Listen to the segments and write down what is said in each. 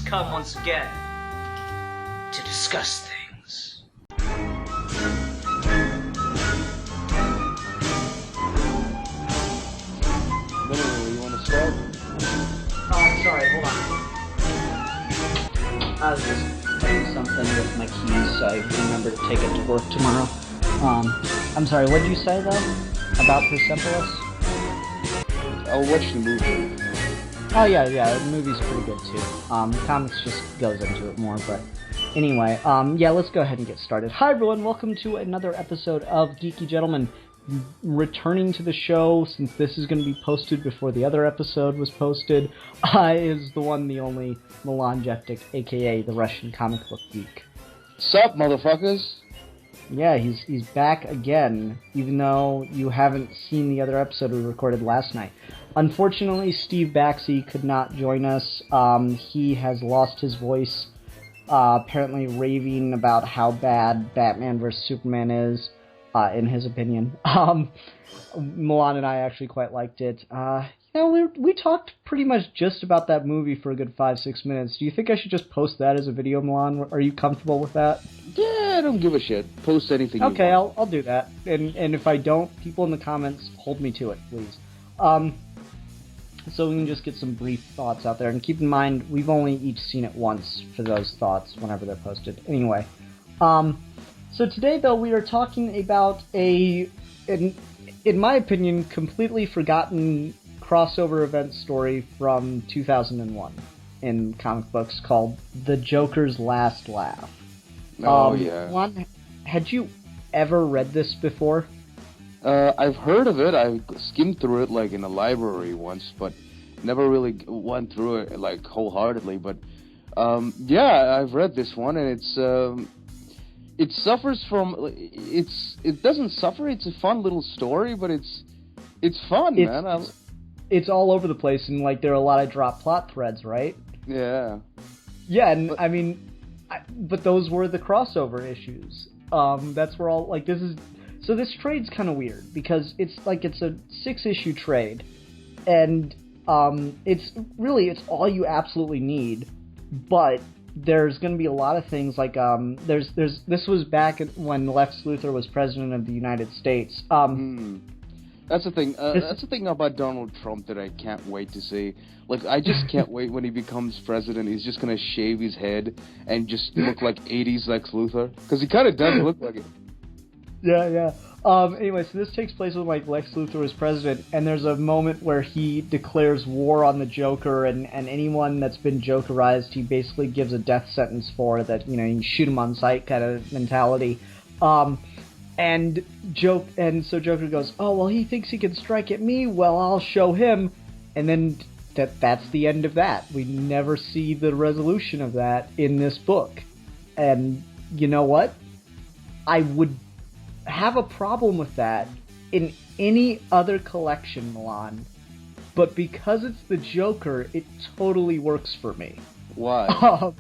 come once again to discuss things. Literally, you want to start? Sorry, hold on. I was just doing something with my keys, so I remember to take it to work tomorrow. I'm sorry, what did you say, though? About Persepolis? I'll watch the movie. Oh, yeah, the movie's pretty good, too. Comics just goes into it more, but... Anyway, yeah, let's go ahead and get started. Hi, everyone, welcome to another episode of Geeky Gentlemen. Returning to the show, since this is going to be posted before the other episode was posted, is the one, the only, Milan Jeftik, aka the Russian comic book geek. Sup, motherfuckers? Yeah, he's back again, even though you haven't seen the other episode we recorded last night. Unfortunately, Steve Baxey could not join us. He has lost his voice, apparently raving about how bad Batman vs. Superman is, in his opinion. Milan and I actually quite liked it. We talked pretty much just about that movie for a good 5-6 minutes. Do you think I should just post that as a video, Milan? Are you comfortable with that? Yeah, I don't give a shit. Post anything you want. Okay, I'll do that. And if I don't, people in the comments, hold me to it, please. So we can just get some brief thoughts out there. And keep in mind, we've only each seen it once for those thoughts whenever they're posted. Anyway. So today, though, we are talking about in my opinion, completely forgotten crossover event story from 2001 in comic books called The Joker's Last Laugh. Oh, yeah. Juan, had you ever read this before? I've heard of it. I skimmed through it, like, in a library once, but never really went through it, like, wholeheartedly. But, yeah, I've read this one, and it suffers from... It doesn't suffer. It's a fun little story, but it's fun, man. It's all over the place, and, like, there are a lot of drop plot threads, right? Yeah. Yeah, and, I mean... but those were the crossover issues. That's where all, like, this is... So this trade's kind of weird, because it's a 6-issue trade, and, it's all you absolutely need, but there's going to be a lot of things, like, this was back when Lex Luthor was president of the United States. That's the thing. That's the thing about Donald Trump that I can't wait to see. Like, I just can't wait when he becomes president. He's just gonna shave his head and just look like 80s Lex Luthor, because he kind of does look like it. Yeah. Anyway, so this takes place when, like, Lex Luthor is president, and there's a moment where he declares war on the Joker, and anyone that's been Jokerized, he basically gives a death sentence for that. You know, you can shoot him on sight kind of mentality. And so Joker goes, oh, well, he thinks he can strike at me, well, I'll show him. And then that's the end of that. We never see the resolution of that in this book. And you know what? I would have a problem with that in any other collection, Milan. But because it's the Joker, it totally works for me. Why?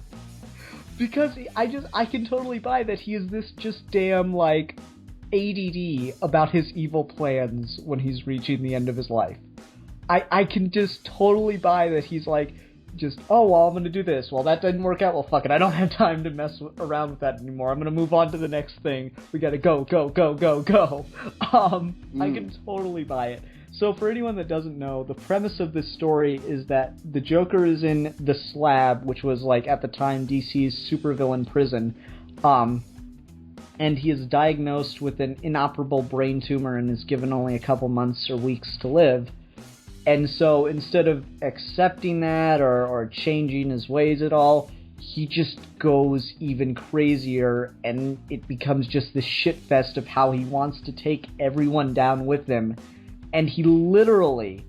Because I can totally buy that he is this just damn, like, ADD about his evil plans when he's reaching the end of his life. I can just totally buy that he's like, just, oh, well, I'm gonna do this. Well, that didn't work out. Well, fuck it. I don't have time to mess around with that anymore. I'm gonna move on to the next thing. We gotta go. I can totally buy it. So for anyone that doesn't know, the premise of this story is that the Joker is in the Slab, which was, like, at the time DC's supervillain prison, and he is diagnosed with an inoperable brain tumor and is given only a couple months or weeks to live. And so instead of accepting that or changing his ways at all, he just goes even crazier, and it becomes just this shitfest of how he wants to take everyone down with him. And he literally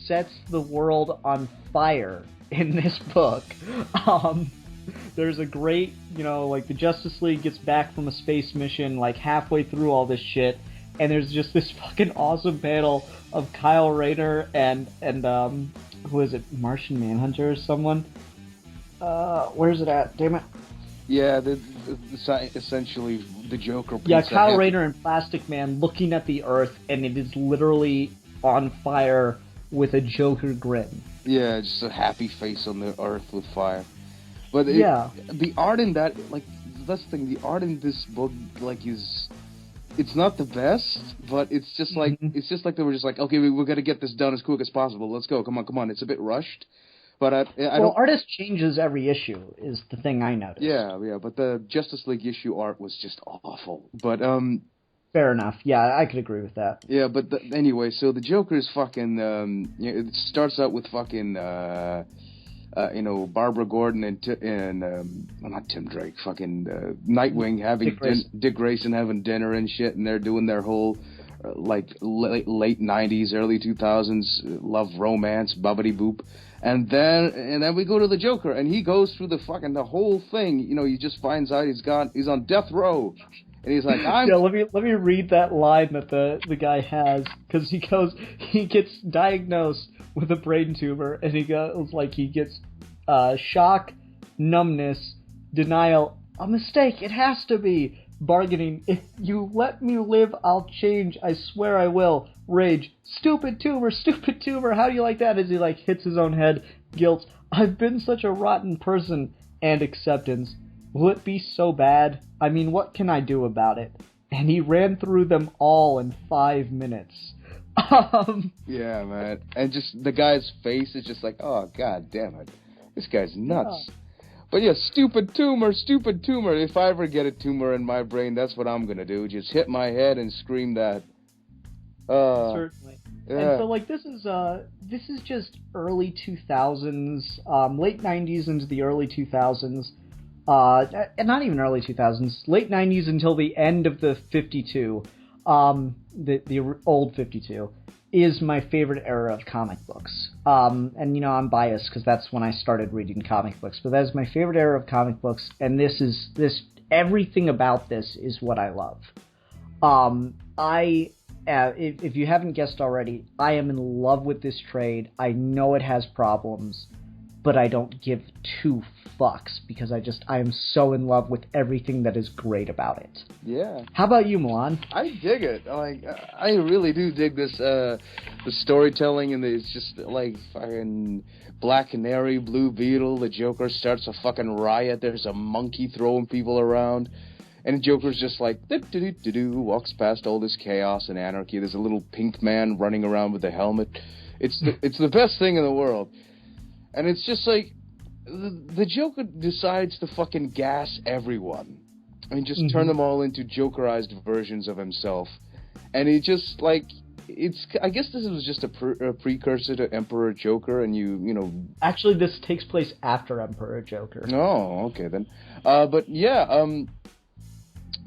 sets the world on fire in this book. There's a great, like, the Justice League gets back from a space mission, like, halfway through all this shit, and there's just this fucking awesome panel of Kyle Rayner and who is it, Martian Manhunter or someone? Where's it at? Damn it. Yeah, essentially the Joker. Yeah, Kyle Rayner and Plastic Man looking at the Earth, and it is literally on fire with a Joker grin. Yeah, just a happy face on the earth with fire. But the art in that, like, that's the thing. The art in this book, like, it's not the best, but it's just like they were just like, okay, we're gonna get this done as quick as possible. Let's go. Come on. It's a bit rushed, but I don't. Artist changes every issue is the thing I noticed. Yeah. But the Justice League issue art was just awful. But fair enough. Yeah, I could agree with that. Yeah, but anyway, so the Joker is fucking. It starts out with fucking. Barbara Gordon and not Tim Drake, fucking Nightwing having Dick Grayson having dinner and shit, and they're doing their whole like late 90s, early 2000s love romance, bubbity boop, and then we go to the Joker, and he goes through the whole thing. You know, he just finds out he's on death row. And he's like, let me read that line that the guy has, because he gets diagnosed with a brain tumor, and he gets shock, numbness, denial, a mistake, it has to be, bargaining, if you let me live, I'll change, I swear I will, rage, stupid tumor, how do you like that, as he like hits his own head, guilt, I've been such a rotten person, and acceptance. Will it be so bad? I mean, what can I do about it? And he ran through them all in 5 minutes. Yeah, man. And just the guy's face is just like, oh, god damn it. This guy's nuts. Yeah. But yeah, stupid tumor. If I ever get a tumor in my brain, that's what I'm going to do. Just hit my head and scream that. Certainly. Yeah. And so, like, this is just early 2000s, late 90s into the early 2000s. Not even early 2000s, late 90s until the end of the 52, the old 52, is my favorite era of comic books. And, I'm biased because that's when I started reading comic books, but that is my favorite era of comic books, and everything about this is what I love. If you haven't guessed already, I am in love with this trade. I know it has problems, but I don't give two fucks because I am so in love with everything that is great about it. Yeah. How about you, Milan? I dig it. Like, I really do dig this, the storytelling, and it's just like fucking Black Canary, Blue Beetle, the Joker starts a fucking riot, there's a monkey throwing people around, and the Joker's just like, walks past all this chaos and anarchy, there's a little pink man running around with a helmet. It's the best thing in the world. And it's just like, the Joker decides to fucking gas everyone. And just turn them all into Jokerized versions of himself. And he just, like, I guess this was just a precursor to Emperor Joker, and you know... Actually, this takes place after Emperor Joker. Oh, okay then. But yeah,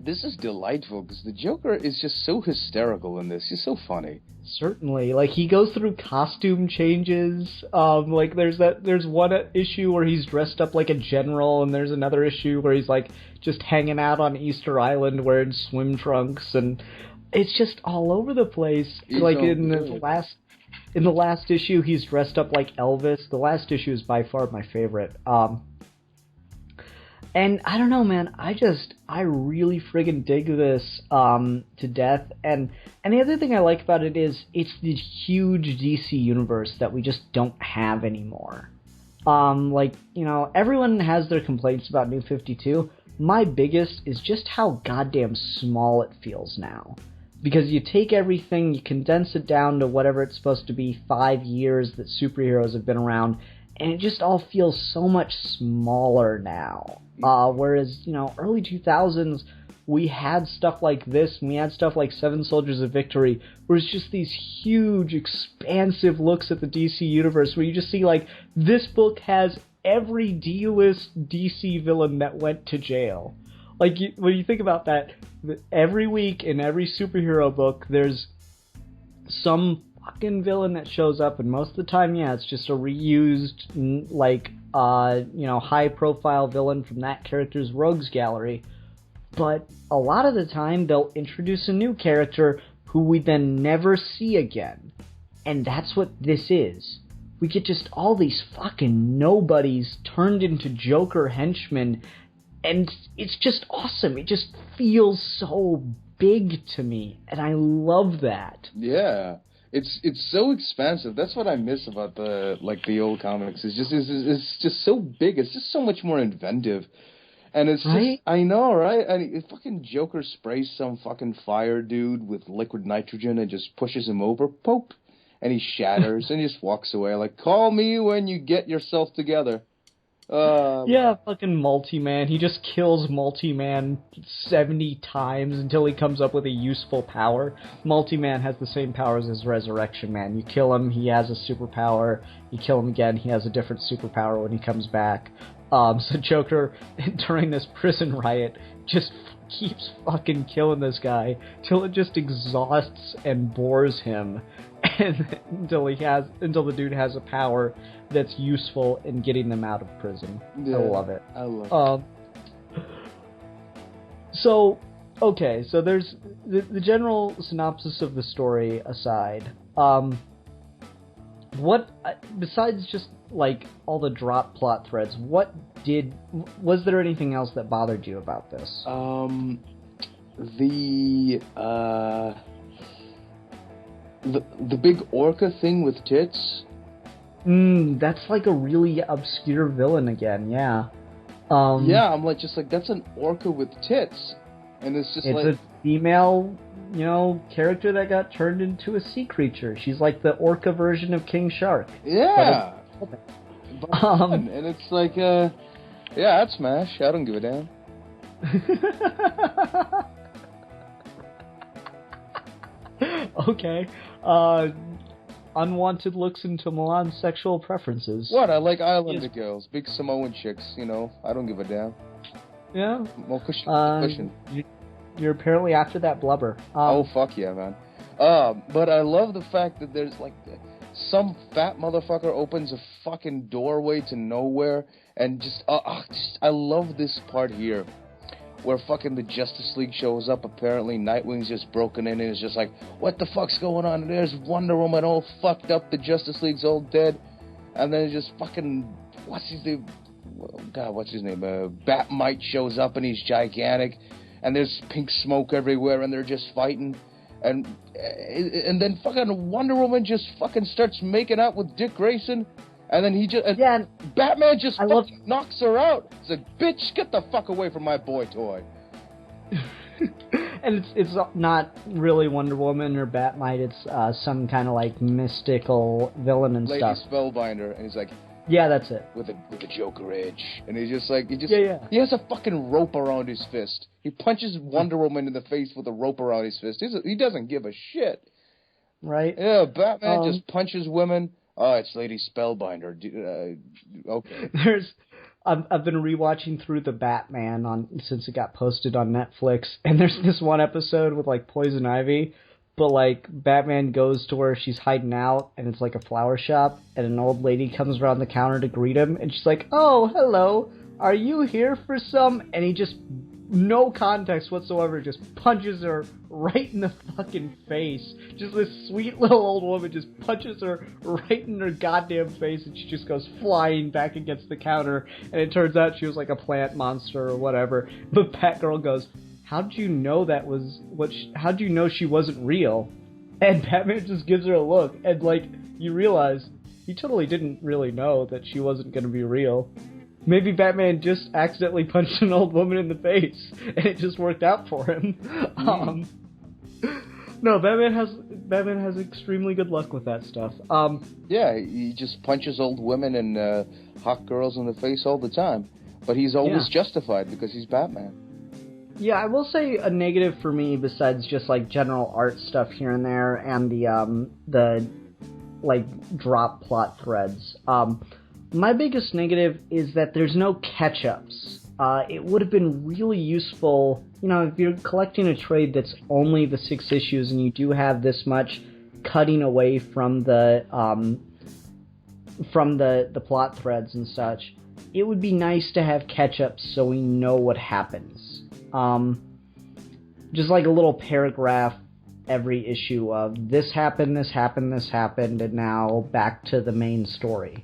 this is delightful, because the Joker is just so hysterical in this. He's so funny. Certainly. Like, he goes through costume changes. Like, there's one issue where he's dressed up like a general, and there's another issue where he's, like, just hanging out on Easter Island wearing swim trunks, and it's just all over the place. He's like, in the last issue, he's dressed up like Elvis. The last issue is by far my favorite. And I don't know, man, I really friggin' dig this to death. And the other thing I like about it is it's the huge DC universe that we just don't have anymore. Like, everyone has their complaints about New 52. My biggest is just how goddamn small it feels now. Because you take everything, you condense it down to whatever it's supposed to be, 5 years that superheroes have been around, and it just all feels so much smaller now. Whereas, early 2000s, we had stuff like this, and we had stuff like Seven Soldiers of Victory, where it's just these huge, expansive looks at the DC universe, where you just see, like, this book has every D-list DC villain that went to jail. Like, when you think about that, every week in every superhero book, there's some fucking villain that shows up, and most of the time, yeah, it's just a reused, like, high-profile villain from that character's rogues gallery. But a lot of the time, they'll introduce a new character who we then never see again. And that's what this is. We get just all these fucking nobodies turned into Joker henchmen, and it's just awesome. It just feels so big to me, and I love that. Yeah. It's so expansive. That's what I miss about the old comics. It's just so big. It's just so much more inventive. And it's right? just, I know, right? And fucking Joker sprays some fucking fire dude with liquid nitrogen and just pushes him over, poke, and he shatters and just walks away. Like, call me when you get yourself together. Yeah, fucking Multi-Man. He just kills Multi-Man 70 times until he comes up with a useful power. Multi-Man has the same powers as Resurrection Man. You kill him, he has a superpower. You kill him again, he has a different superpower when he comes back. So Joker, during this prison riot, just keeps fucking killing this guy till it just exhausts and bores him, and until the dude has a power that's useful in getting them out of prison. Yeah, I love it. I love it. So, okay, so there's the general synopsis of the story aside. What besides just like all the drop plot threads, was there anything else that bothered you about this? The big orca thing with tits. That's like a really obscure villain again. Yeah. Yeah, I'm like that's an orca with tits, and it's a female, character that got turned into a sea creature. She's like the orca version of King Shark. Yeah. And it's like, yeah, I'd smash. I don't give a damn. Okay. Unwanted looks into Milan's sexual preferences. What? I like Islander girls, big Samoan chicks. I don't give a damn. Yeah. Well, cushion. You're apparently after that blubber. Oh fuck yeah, man. But I love the fact that there's like some fat motherfucker opens a fucking doorway to nowhere, and I love this part here, where fucking the Justice League shows up. Apparently Nightwing's just broken in and is just like, what the fuck's going on? And there's Wonder Woman all fucked up, the Justice League's all dead, and then just fucking, what's his name? Batmite shows up and he's gigantic, and there's pink smoke everywhere, and they're just fighting. And then fucking Wonder Woman just fucking starts making out with Dick Grayson, and then Batman just knocks her out. It's like, bitch, get the fuck away from my boy toy. And it's not really Wonder Woman or Batmite. It's some kind of like mystical villain and Lady stuff. Spellbinder, and he's like, yeah, that's it. With a Joker edge, and he has a fucking rope around his fist. He punches Wonder Woman in the face with a rope around his fist. He doesn't give a shit. Right? Yeah, Batman just punches women. Oh, it's Lady Spellbinder. Okay. I've been rewatching through the Batman since it got posted on Netflix, and there's this one episode with like Poison Ivy, but like Batman goes to where she's hiding out, and it's like a flower shop, and an old lady comes around the counter to greet him, and she's like, "Oh, hello, are you here for some?" And he just, no context whatsoever, just punches her right in the fucking face. Just this sweet little old woman just punches her right in her goddamn face, and she just goes flying back against the counter, and it turns out she was like a plant monster or whatever. But Batgirl goes, how'd you know how'd you know she wasn't real? And Batman just gives her a look, and like, you realize he totally didn't really know that she wasn't gonna be real. Maybe Batman just accidentally punched an old woman in the face, and it just worked out for him. No, Batman has extremely good luck with that stuff. Yeah, he just punches old women and hot girls in the face all the time, but he's always justified because he's Batman. Yeah, I will say a negative for me, besides just like general art stuff here and there, and the like drop plot threads. My biggest negative is that there's no catch-ups. It would have been really useful, if you're collecting a trade that's only the 6 issues and you do have this much cutting away from the plot threads and such, it would be nice to have catch-ups so we know what happens. Just like a little paragraph every issue of this happened, and now back to the main story.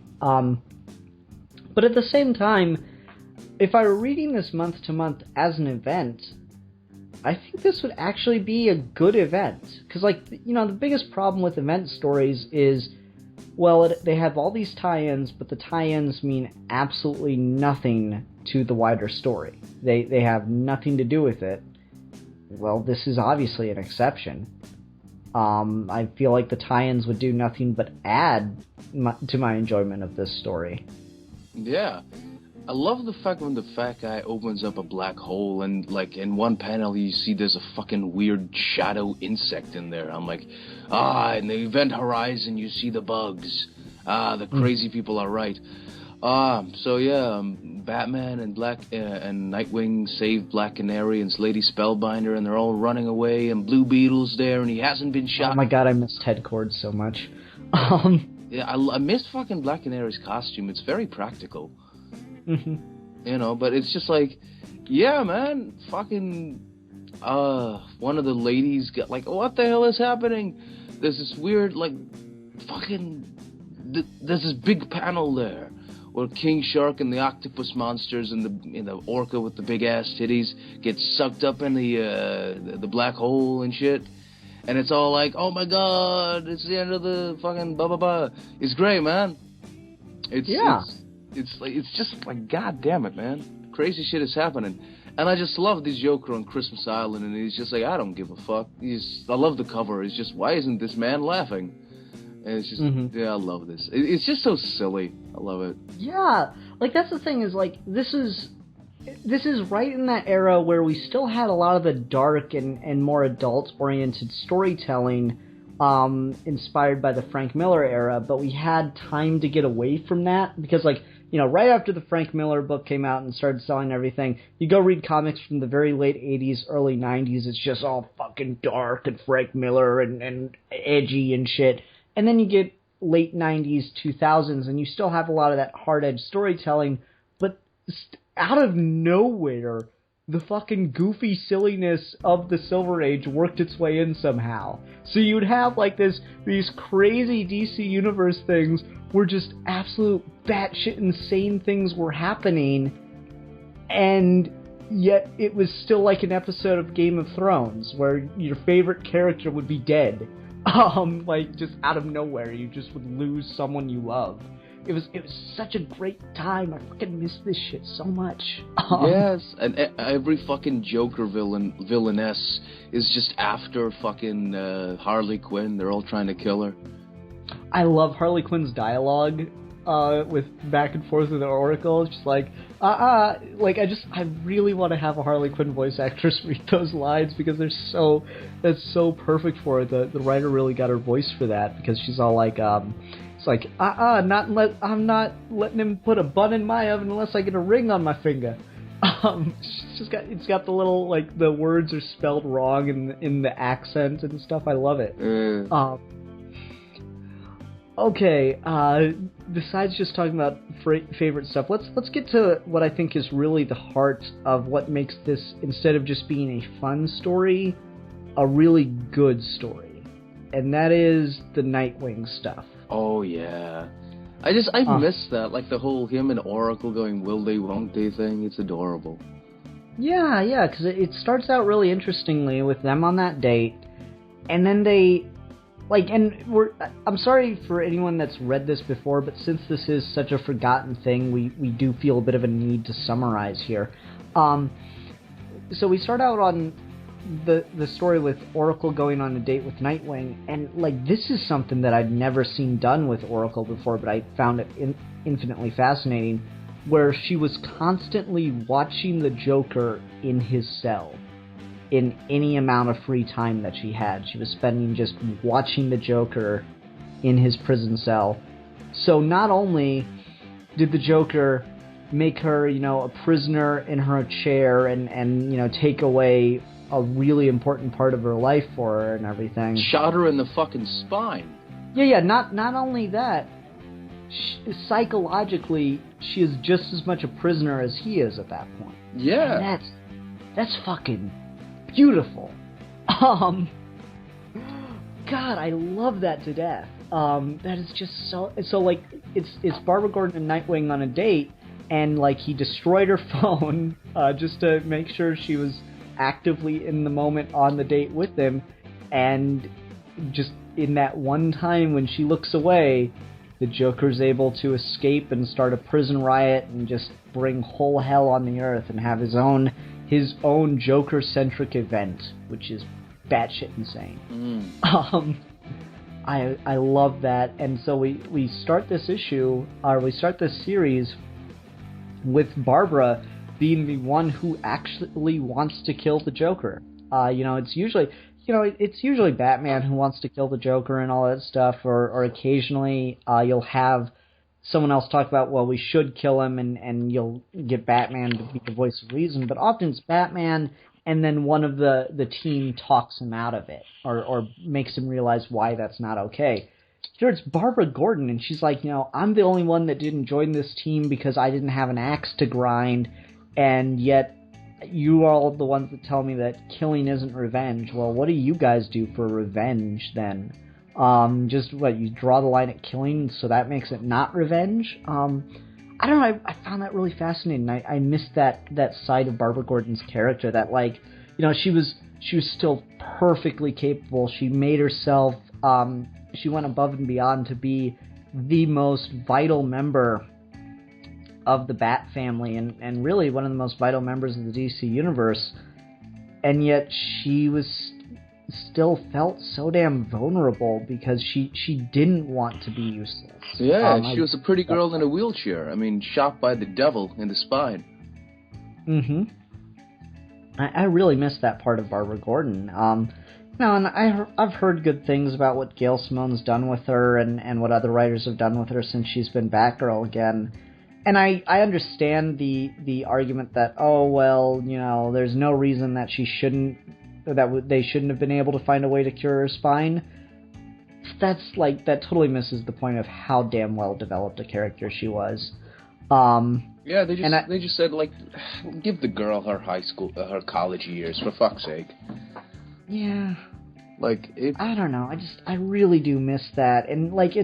But at the same time, if I were reading this month to month as an event, I think this would actually be a good event. Because, like, you know, the biggest problem with event stories is, well, they have all these tie-ins, but the tie-ins mean absolutely nothing to the wider story. They have nothing to do with it. Well, this is obviously an exception. I feel like the tie-ins would do nothing but add to my enjoyment of this story. Yeah. I love the fact when the fat guy opens up a black hole and, like, in one panel you see there's a fucking weird shadow insect in there. I'm like, in the event horizon you see the bugs. The crazy people are right. Batman and and Nightwing save Black Canary and Lady Spellbinder, and they're all running away, and Blue Beetle's there, and he hasn't been shot. Oh my god, I miss Ted Cord so much. Yeah, I miss fucking Black Canary's costume. It's very practical. Mm-hmm. You know, but it's just like, yeah, man, fucking, one of the ladies got, like, what the hell is happening? There's this weird, like, fucking, there's this big panel there where King Shark and the octopus monsters and the orca with the big ass titties get sucked up in the black hole and shit. And it's all like, oh my god, it's the end of the fucking blah blah blah. It's great, man. It's just like, god damn it, man. Crazy shit is happening. And I just love this Joker on Christmas Island, and he's just like, I don't give a fuck. I love the cover. It's just, why isn't this man laughing? And it's just, yeah, I love this. It's just so silly. I love it. Yeah, like, that's the thing, is, like, this is right in that era where we still had a lot of the dark and more adult-oriented storytelling inspired by the Frank Miller era, but we had time to get away from that, because, like, you know, right after the Frank Miller book came out and started selling everything, you go read comics from the very late 80s, early 90s, it's just all fucking dark and Frank Miller and edgy and shit. And then you get late 90s, 2000s, and you still have a lot of that hard-edged storytelling, but out of nowhere, the fucking goofy silliness of the Silver Age worked its way in somehow. So you'd have, like, these crazy DC Universe things where just absolute batshit insane things were happening, and yet it was still like an episode of Game of Thrones, where your favorite character would be dead. Like, just out of nowhere, you just would lose someone you love. It was such a great time. I fucking miss this shit so much. Yes, and every fucking Joker villainess is just after fucking Harley Quinn. They're all trying to kill her. I love Harley Quinn's dialogue with back and forth with the Oracle. It's just like, like, I really want to have a Harley Quinn voice actress read those lines, because that's so perfect for it. The writer really got her voice for that, because she's all like, it's like, I'm not letting him put a bun in my oven unless I get a ring on my finger. It's got the little, like, the words are spelled wrong in the accent and stuff. I love it. Okay, besides just talking about favorite stuff, let's get to what I think is really the heart of what makes this, instead of just being a fun story, a really good story. And that is the Nightwing stuff. Oh, yeah. I miss that, like the whole him and Oracle going will they, won't they thing. It's adorable. Yeah, because it starts out really interestingly with them on that date, and then they... Like, I'm sorry for anyone that's read this before, but since this is such a forgotten thing, we do feel a bit of a need to summarize here. So we start out on the story with Oracle going on a date with Nightwing, and, like, this is something that I'd never seen done with Oracle before, but I found it infinitely fascinating, where she was constantly watching the Joker in his cell. In any amount of free time that she had, she was spending just watching the Joker in his prison cell. So not only did the Joker make her, you know, a prisoner in her chair and you know, take away a really important part of her life for her and everything. Shot her in the fucking spine. Yeah, not only that, psychologically, she is just as much a prisoner as he is at that point. Yeah. And that's fucking beautiful. God, I love that to death. That is just so like, it's Barbara Gordon and Nightwing on a date, and, like, he destroyed her phone just to make sure she was actively in the moment on the date with him, and just in that one time when she looks away, the Joker's able to escape and start a prison riot and just bring whole hell on the earth and have his own Joker-centric event, which is batshit insane. I love that, and so we start this series with Barbara being the one who actually wants to kill the Joker. It's usually Batman who wants to kill the Joker and all that stuff, or occasionally you'll have someone else talk about, well, we should kill him, and you'll get Batman to be the voice of reason, but often it's Batman, and then one of the team talks him out of it, or makes him realize why that's not okay. Here it's Barbara Gordon, and she's like, I'm the only one that didn't join this team because I didn't have an axe to grind, and yet you are all the ones that tell me that killing isn't revenge. Well, what do you guys do for revenge, then? Just what, you draw the line at killing, so that makes it not revenge? I don't know, I found that really fascinating. I missed that side of Barbara Gordon's character, that, like, she was still perfectly capable. She made herself, she went above and beyond to be the most vital member of the Bat family, and really one of the most vital members of the DC universe, and yet she still felt so damn vulnerable because she didn't want to be useless. Yeah, she was a pretty girl in a wheelchair. I mean, shot by the devil in the spine. Mm-hmm. I really miss that part of Barbara Gordon. And I've heard good things about what Gail Simone's done with her and what other writers have done with her since she's been Batgirl again. And I understand the argument that, oh, well, there's no reason that they shouldn't have been able to find a way to cure her spine. That totally misses the point of how damn well developed a character she was. Yeah, they just said, like, give the girl her college years, for fuck's sake. Yeah. Like, I don't know, I really do miss that, and, like,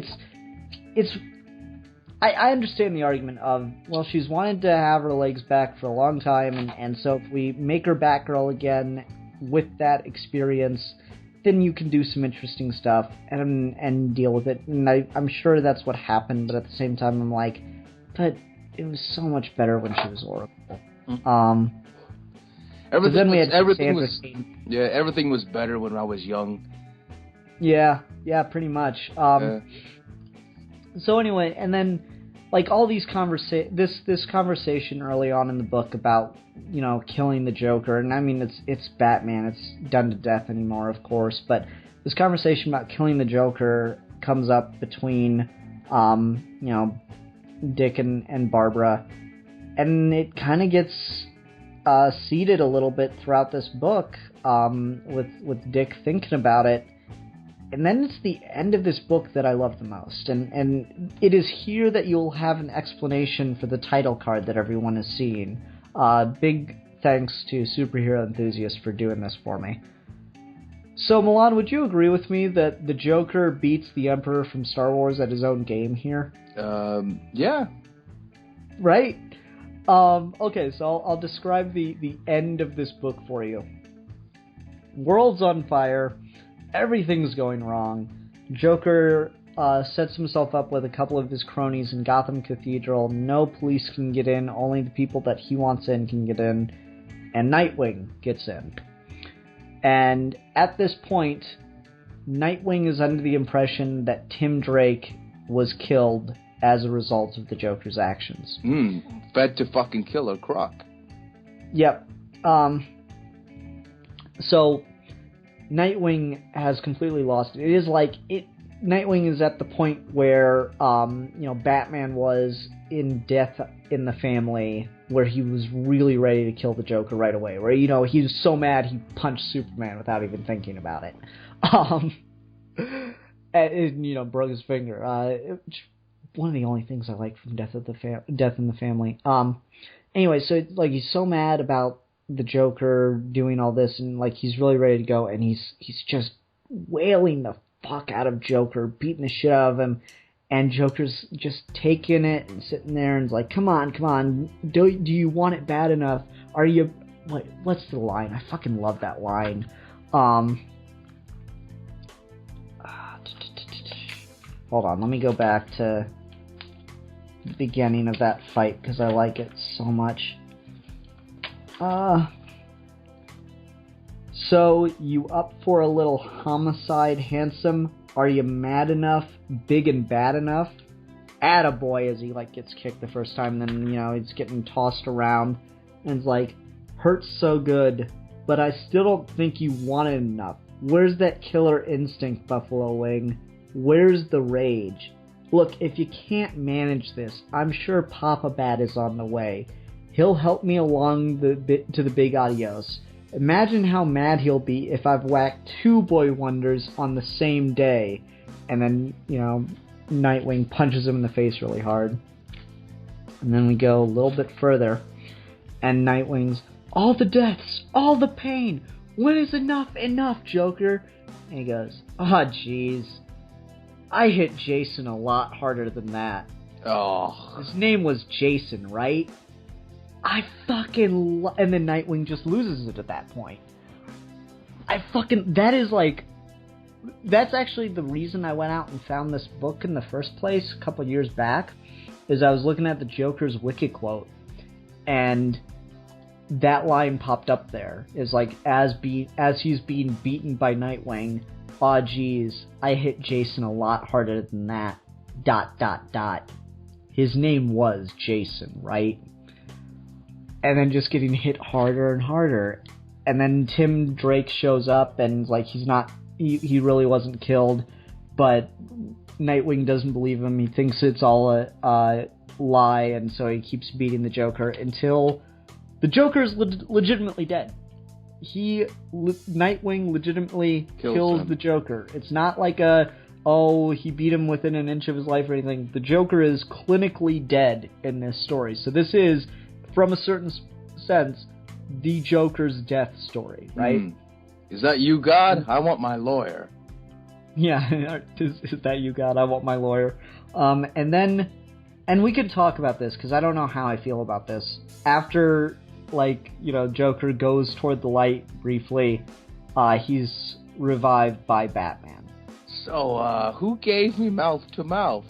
I understand the argument of, well, she's wanted to have her legs back for a long time, and so if we make her Batgirl again with that experience, then you can do some interesting stuff and deal with it. And I'm sure that's what happened, but at the same time, I'm like, but it was so much better when she was Oracle. Everything was better when I was young. Yeah, pretty much. So anyway, and then, like, all these this conversation early on in the book about, killing the Joker, and I mean, it's Batman, it's done to death anymore, of course, but this conversation about killing the Joker comes up between, Dick and Barbara, and it kind of gets seeded a little bit throughout this book, with Dick thinking about it. And then it's the end of this book that I love the most. And it is here that you'll have an explanation for the title card that everyone has seen. Big thanks to Superhero Enthusiast for doing this for me. So, Milan, would you agree with me that the Joker beats the Emperor from Star Wars at his own game here? Yeah. Right? Okay, so I'll describe the end of this book for you. World's on fire. Everything's going wrong. Joker sets himself up with a couple of his cronies in Gotham Cathedral. No police can get in. Only the people that he wants in can get in. And Nightwing gets in. And at this point, Nightwing is under the impression that Tim Drake was killed as a result of the Joker's actions. Fed to fucking Killer Croc. Yep. So Nightwing has completely lost it. It is like Nightwing is at the point where Batman was in Death in the Family, where he was really ready to kill the Joker right away. Where he was so mad he punched Superman without even thinking about it. And broke his finger. One of the only things I like from Death in the Family. Anyway, so it's like he's so mad about the Joker doing all this, and like he's really ready to go, and he's just wailing the fuck out of Joker, beating the shit out of him, and Joker's just taking it and sitting there and is like, come on, do you want it bad enough? Are you what's the line? I fucking love that line. Hold on, let me go back to the beginning of that fight because I like it so much. So, you up for a little homicide, handsome? Are you mad enough? Big and bad enough? Attaboy, as he, like, gets kicked the first time, then, you know, he's getting tossed around, and it's like, hurts so good, but I still don't think you want it enough. Where's that killer instinct, Buffalo Wing? Where's the rage? Look, if you can't manage this, I'm sure Papa Bat is on the way. He'll help me along to the big adios. Imagine how mad he'll be if I've whacked 2 Boy Wonders on the same day. And then, you know, Nightwing punches him in the face really hard. And then we go a little bit further. And Nightwing's, all the deaths, all the pain. When is enough, Joker? And he goes, jeez. I hit Jason a lot harder than that. Oh. His name was Jason, right? I fucking and then Nightwing just loses it at that point. That's actually the reason I went out and found this book in the first place a couple years back, is I was looking at the Joker's Wiki quote, and that line popped up there. Is like, as he's being beaten by Nightwing, geez, I hit Jason a lot harder than that, ... His name was Jason, right? And then just getting hit harder and harder. And then Tim Drake shows up and like he really wasn't killed, but Nightwing doesn't believe him. He thinks it's all a lie, and so he keeps beating the Joker until the Joker is legitimately dead. Nightwing legitimately kills the Joker. It's not like he beat him within an inch of his life or anything. The Joker is clinically dead in this story. So this is, from a certain sense, the Joker's death story, right? Is that you, God? I want my lawyer. Yeah, is that you, God? I want my lawyer. And we could talk about this, because I don't know how I feel about this. After, Joker goes toward the light briefly, he's revived by Batman. So, who gave me mouth to mouth?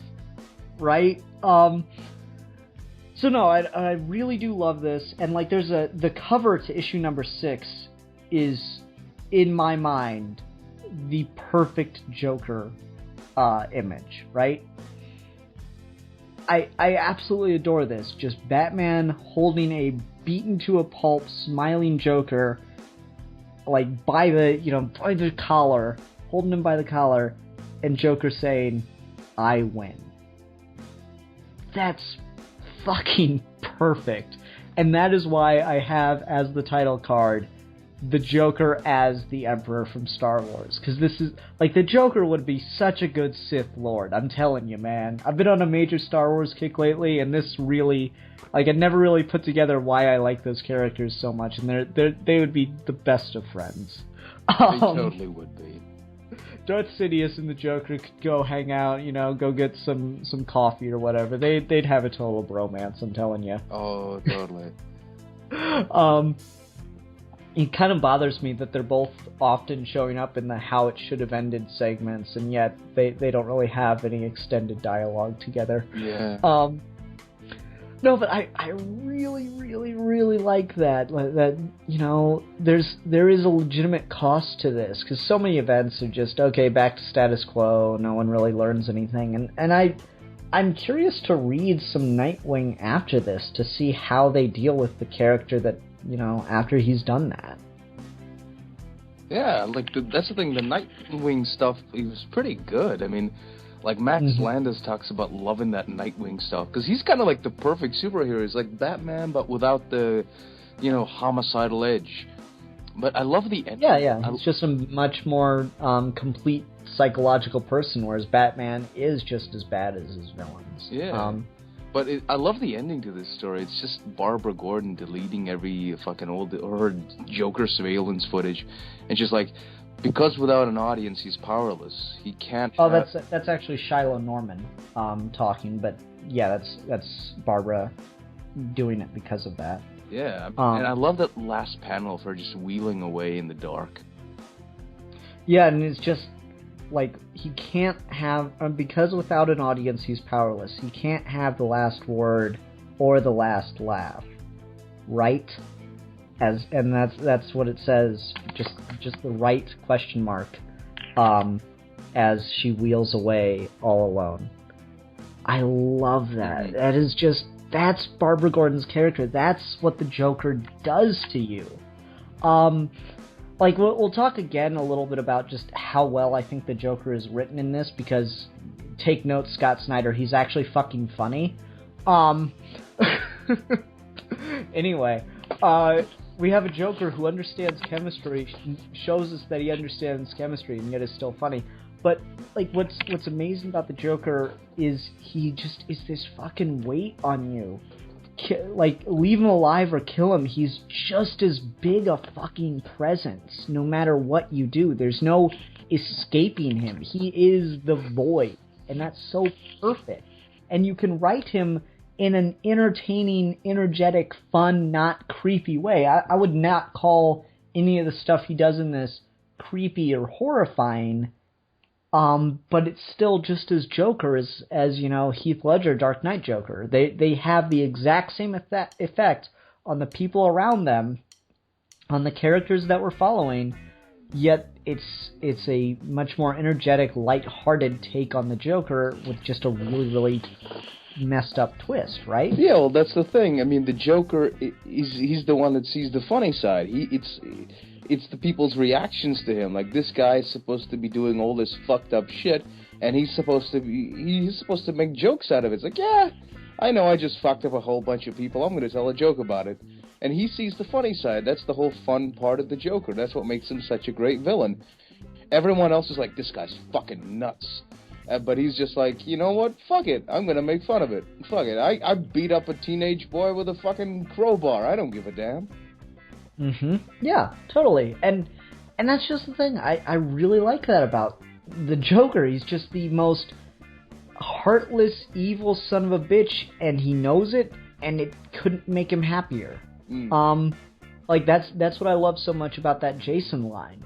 Right? So no, I really do love this, and there's the cover to issue number 6 is, in my mind, the perfect Joker image, right? I absolutely adore this. Just Batman holding a beaten to a pulp, smiling Joker, by the collar, holding him by the collar, and Joker saying, "I win." That's fucking perfect. And that is why I have as the title card the Joker as the Emperor from Star Wars. Because this is, the Joker would be such a good Sith Lord. I'm telling you, man. I've been on a major Star Wars kick lately, and this really, I never really put together why I like those characters so much, and they would be the best of friends. They totally would be. Darth Sidious and the Joker could go hang out, go get some coffee or whatever. They'd have a total bromance, I'm telling you. Oh, totally. It kind of bothers me that they're both often showing up in the how it should have ended segments, and yet they don't really have any extended dialogue together. Yeah. No, but I really, really, really like that. There is a legitimate cost to this, because so many events are just, okay, back to status quo, no one really learns anything, and I'm curious to read some Nightwing after this to see how they deal with the character that, after he's done that. Yeah, that's the thing, the Nightwing stuff, it was pretty good. I mean, Max Landis talks about loving that Nightwing stuff, because he's kind of the perfect superhero. He's like Batman, but without the, homicidal edge. But I love the ending. Yeah, he's just a much more complete psychological person, whereas Batman is just as bad as his villains. Yeah. But I love the ending to this story. It's just Barbara Gordon deleting every fucking her Joker surveillance footage, and just because without an audience he's powerless. He can't. Oh, that's actually Shiloh Norman talking, but yeah, that's Barbara doing it because of that. Yeah, and I love that last panel of her just wheeling away in the dark. Yeah, and it's just, like, he can't have... because without an audience, he's powerless. He can't have the last word or the last laugh. Right? And that's what it says. Just the right question mark. As she wheels away all alone. I love that. Mm-hmm. That is just... that's Barbara Gordon's character. That's what the Joker does to you. Like, we'll talk again a little bit about just how well I think the Joker is written in this, because, take note, Scott Snyder, he's actually fucking funny. Anyway, we have a Joker who understands chemistry, shows us that he understands chemistry, and yet is still funny. But, like, what's amazing about the Joker is he just is this fucking weight on you. Like, leave him alive or kill him, he's just as big a fucking presence, no matter what you do. There's no escaping him. He is the void, and that's so perfect. And you can write him in an entertaining, energetic, fun, not creepy way. I would not call any of the stuff he does in this creepy or horrifying, but it's still just as Joker as you know, Heath Ledger, Dark Knight Joker. They have the exact same effect on the people around them, on the characters that we're following, yet it's a much more energetic, light-hearted take on the Joker with just a really, really messed up twist, right? Yeah, well, that's the thing. I mean, the Joker, he's the one that sees the funny side. It's the people's reactions to him. Like, this guy is supposed to be doing all this fucked up shit, and he's supposed to make jokes out of it. It's like, yeah, I know I just fucked up a whole bunch of people. I'm going to tell a joke about it. And he sees the funny side. That's the whole fun part of the Joker. That's what makes him such a great villain. Everyone else is like, this guy's fucking nuts. But he's just like, you know what? Fuck it. I'm going to make fun of it. Fuck it. I beat up a teenage boy with a fucking crowbar. I don't give a damn. Mm-hmm. Yeah, totally. And that's just the thing. I really like that about the Joker. He's just the most heartless, evil son of a bitch, and he knows it, and it couldn't make him happier. Like, that's what I love so much about that Jason line.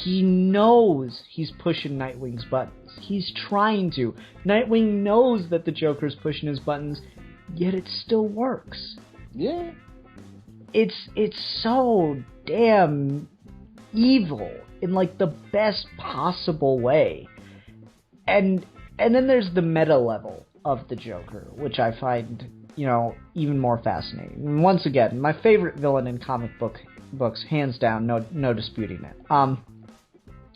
He knows he's pushing Nightwing's buttons. He's trying to. Nightwing knows that the Joker's pushing his buttons, yet it still works. Yeah. It's so damn evil in, like, the best possible way. And then there's the meta level of the Joker, which I find, you know, even more fascinating. And once again, my favorite villain in comic books, hands down, no disputing it.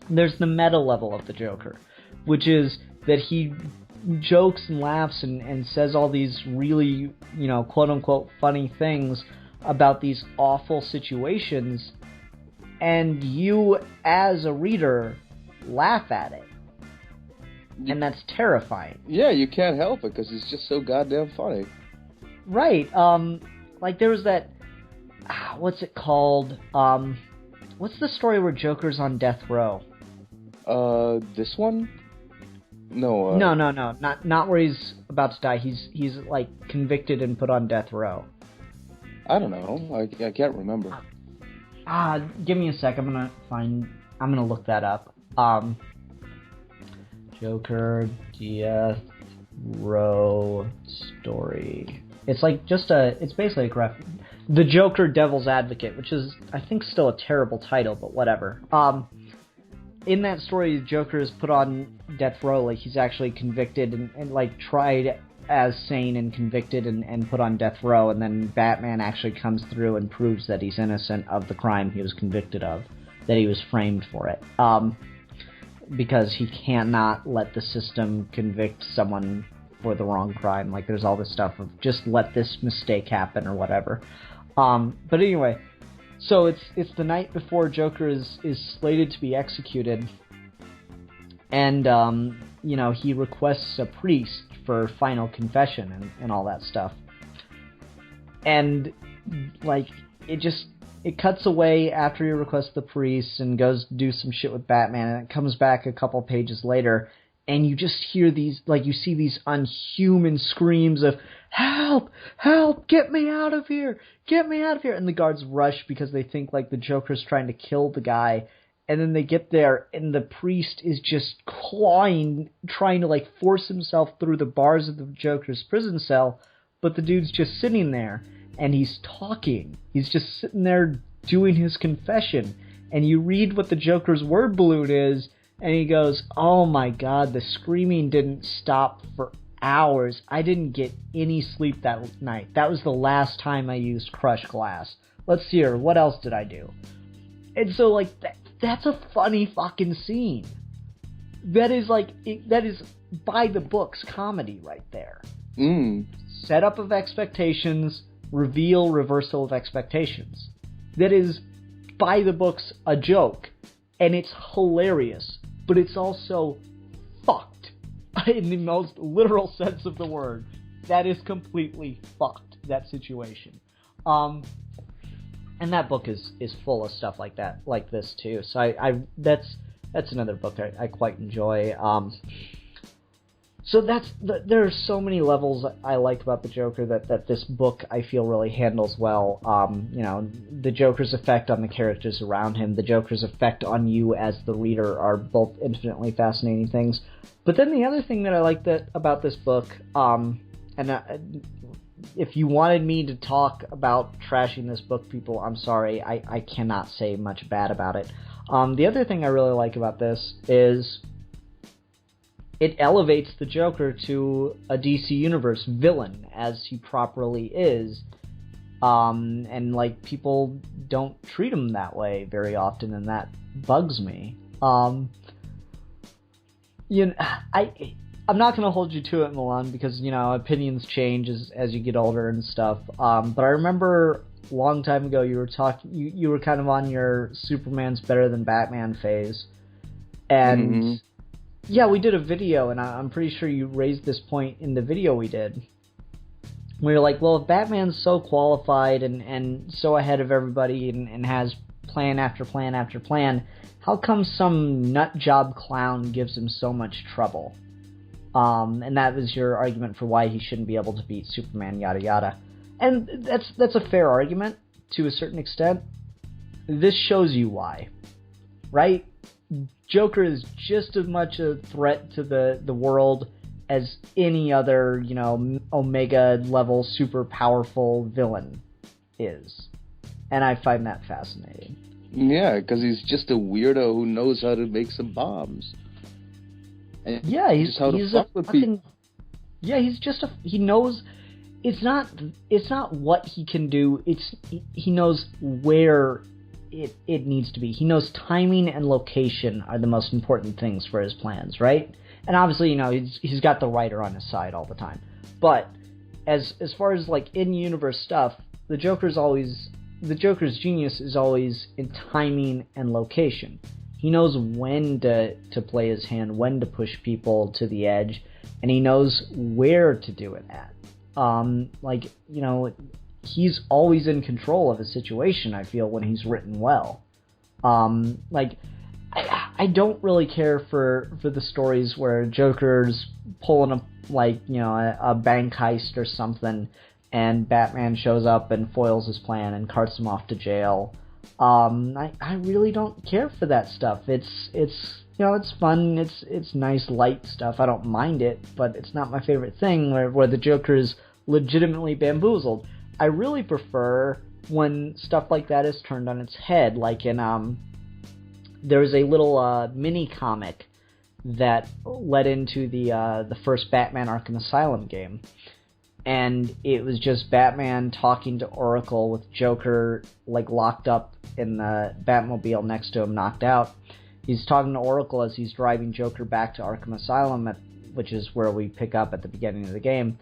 There's the meta level of the Joker, which is that he jokes and laughs and says all these really, you know, quote-unquote funny things about these awful situations, and you, as a reader, laugh at it. And that's terrifying. Yeah, you can't help it, because it's just so goddamn funny. Right. Like, there was that... what's it called? What's the story where Joker's on death row? This one? No, No. Not where he's about to die. He's like, convicted and put on death row. I don't know. I can't remember. Give me a sec. I'm gonna look that up. Joker death row story. It's like it's basically a graphic. The Joker Devil's Advocate, which is, I think, still a terrible title, but whatever. In that story, the Joker is put on death row, like he's actually convicted and like tried as sane and convicted and put on death row, and then Batman actually comes through and proves that he's innocent of the crime he was convicted of, that he was framed for it. Because he cannot let the system convict someone for the wrong crime. Like, there's all this stuff of just let this mistake happen or whatever. But anyway, so it's the night before Joker is slated to be executed, and you know, he requests a priest for final confession and all that stuff. And like, it cuts away after he requests the priest and goes to do some shit with Batman, and it comes back a couple pages later, and you just hear these, like, you see these unhuman screams of, help, help, get me out of here, get me out of here. And the guards rush because they think like the Joker's trying to kill the guy. And then they get there and the priest is just clawing, trying to like force himself through the bars of the Joker's prison cell. But the dude's just sitting there and he's talking. He's just sitting there doing his confession. And you read what the Joker's word balloon is, and he goes, "Oh my God, the screaming didn't stop for hours. I didn't get any sleep that night. That was the last time I used crushed glass. Let's see here, what else did I do?" And so, like, that's a funny fucking scene. That is, like, that is by the books comedy right there. Setup of expectations, reveal, reversal of expectations. That is, by the books, a joke. And it's hilarious. But it's also fucked. In the most literal sense of the word. That is completely fucked, that situation. And that book is full of stuff like that, like this too. So that's another book I quite enjoy. So there are so many levels I like about the Joker that this book I feel really handles well. The Joker's effect on the characters around him, the Joker's effect on you as the reader are both infinitely fascinating things. But then the other thing that I like about this book, if you wanted me to talk about trashing this book, people, I'm sorry, I cannot say much bad about it. The other thing I really like about this is it elevates the Joker to a DC Universe villain, as he properly is. And, like, people don't treat him that way very often, and that bugs me. I'm not going to hold you to it, Milan, because, opinions change as you get older and stuff. But I remember a long time ago you were kind of on your Superman's better than Batman phase. And yeah, we did a video, and I'm pretty sure you raised this point in the video we did. We were like, well, if Batman's so qualified and so ahead of everybody and has plan after plan after plan, how come some nutjob clown gives him so much trouble? And that was your argument for why he shouldn't be able to beat Superman, yada yada. And that's a fair argument to a certain extent. This shows you why, right? Joker is just as much a threat to the world as any other, Omega level super powerful villain is. And I find that fascinating. Yeah, because he's just a weirdo who knows how to make some bombs. And yeah, he's a fucking... Yeah, he knows. It's not what he can do. He knows where it needs to be. He knows timing and location are the most important things for his plans, right? And obviously, he's got the writer on his side all the time. But as far as like in-universe stuff, the Joker's genius is always in timing and location. He knows when to play his hand, when to push people to the edge, and he knows where to do it at. He's always in control of a situation, I feel, when he's written well. I don't really care for the stories where Joker's pulling a bank heist or something, and Batman shows up and foils his plan and carts him off to jail. I really don't care for that stuff. It's fun, it's nice light stuff. I don't mind it, but it's not my favorite thing where the Joker is legitimately bamboozled. I really prefer when stuff like that is turned on its head, like in there's a little mini comic that led into the first Batman Arkham Asylum game, and it was just Batman talking to Oracle with Joker locked up in the Batmobile next to him, knocked out. He's talking to Oracle as he's driving Joker back to Arkham Asylum, which is where we pick up at the beginning of the game.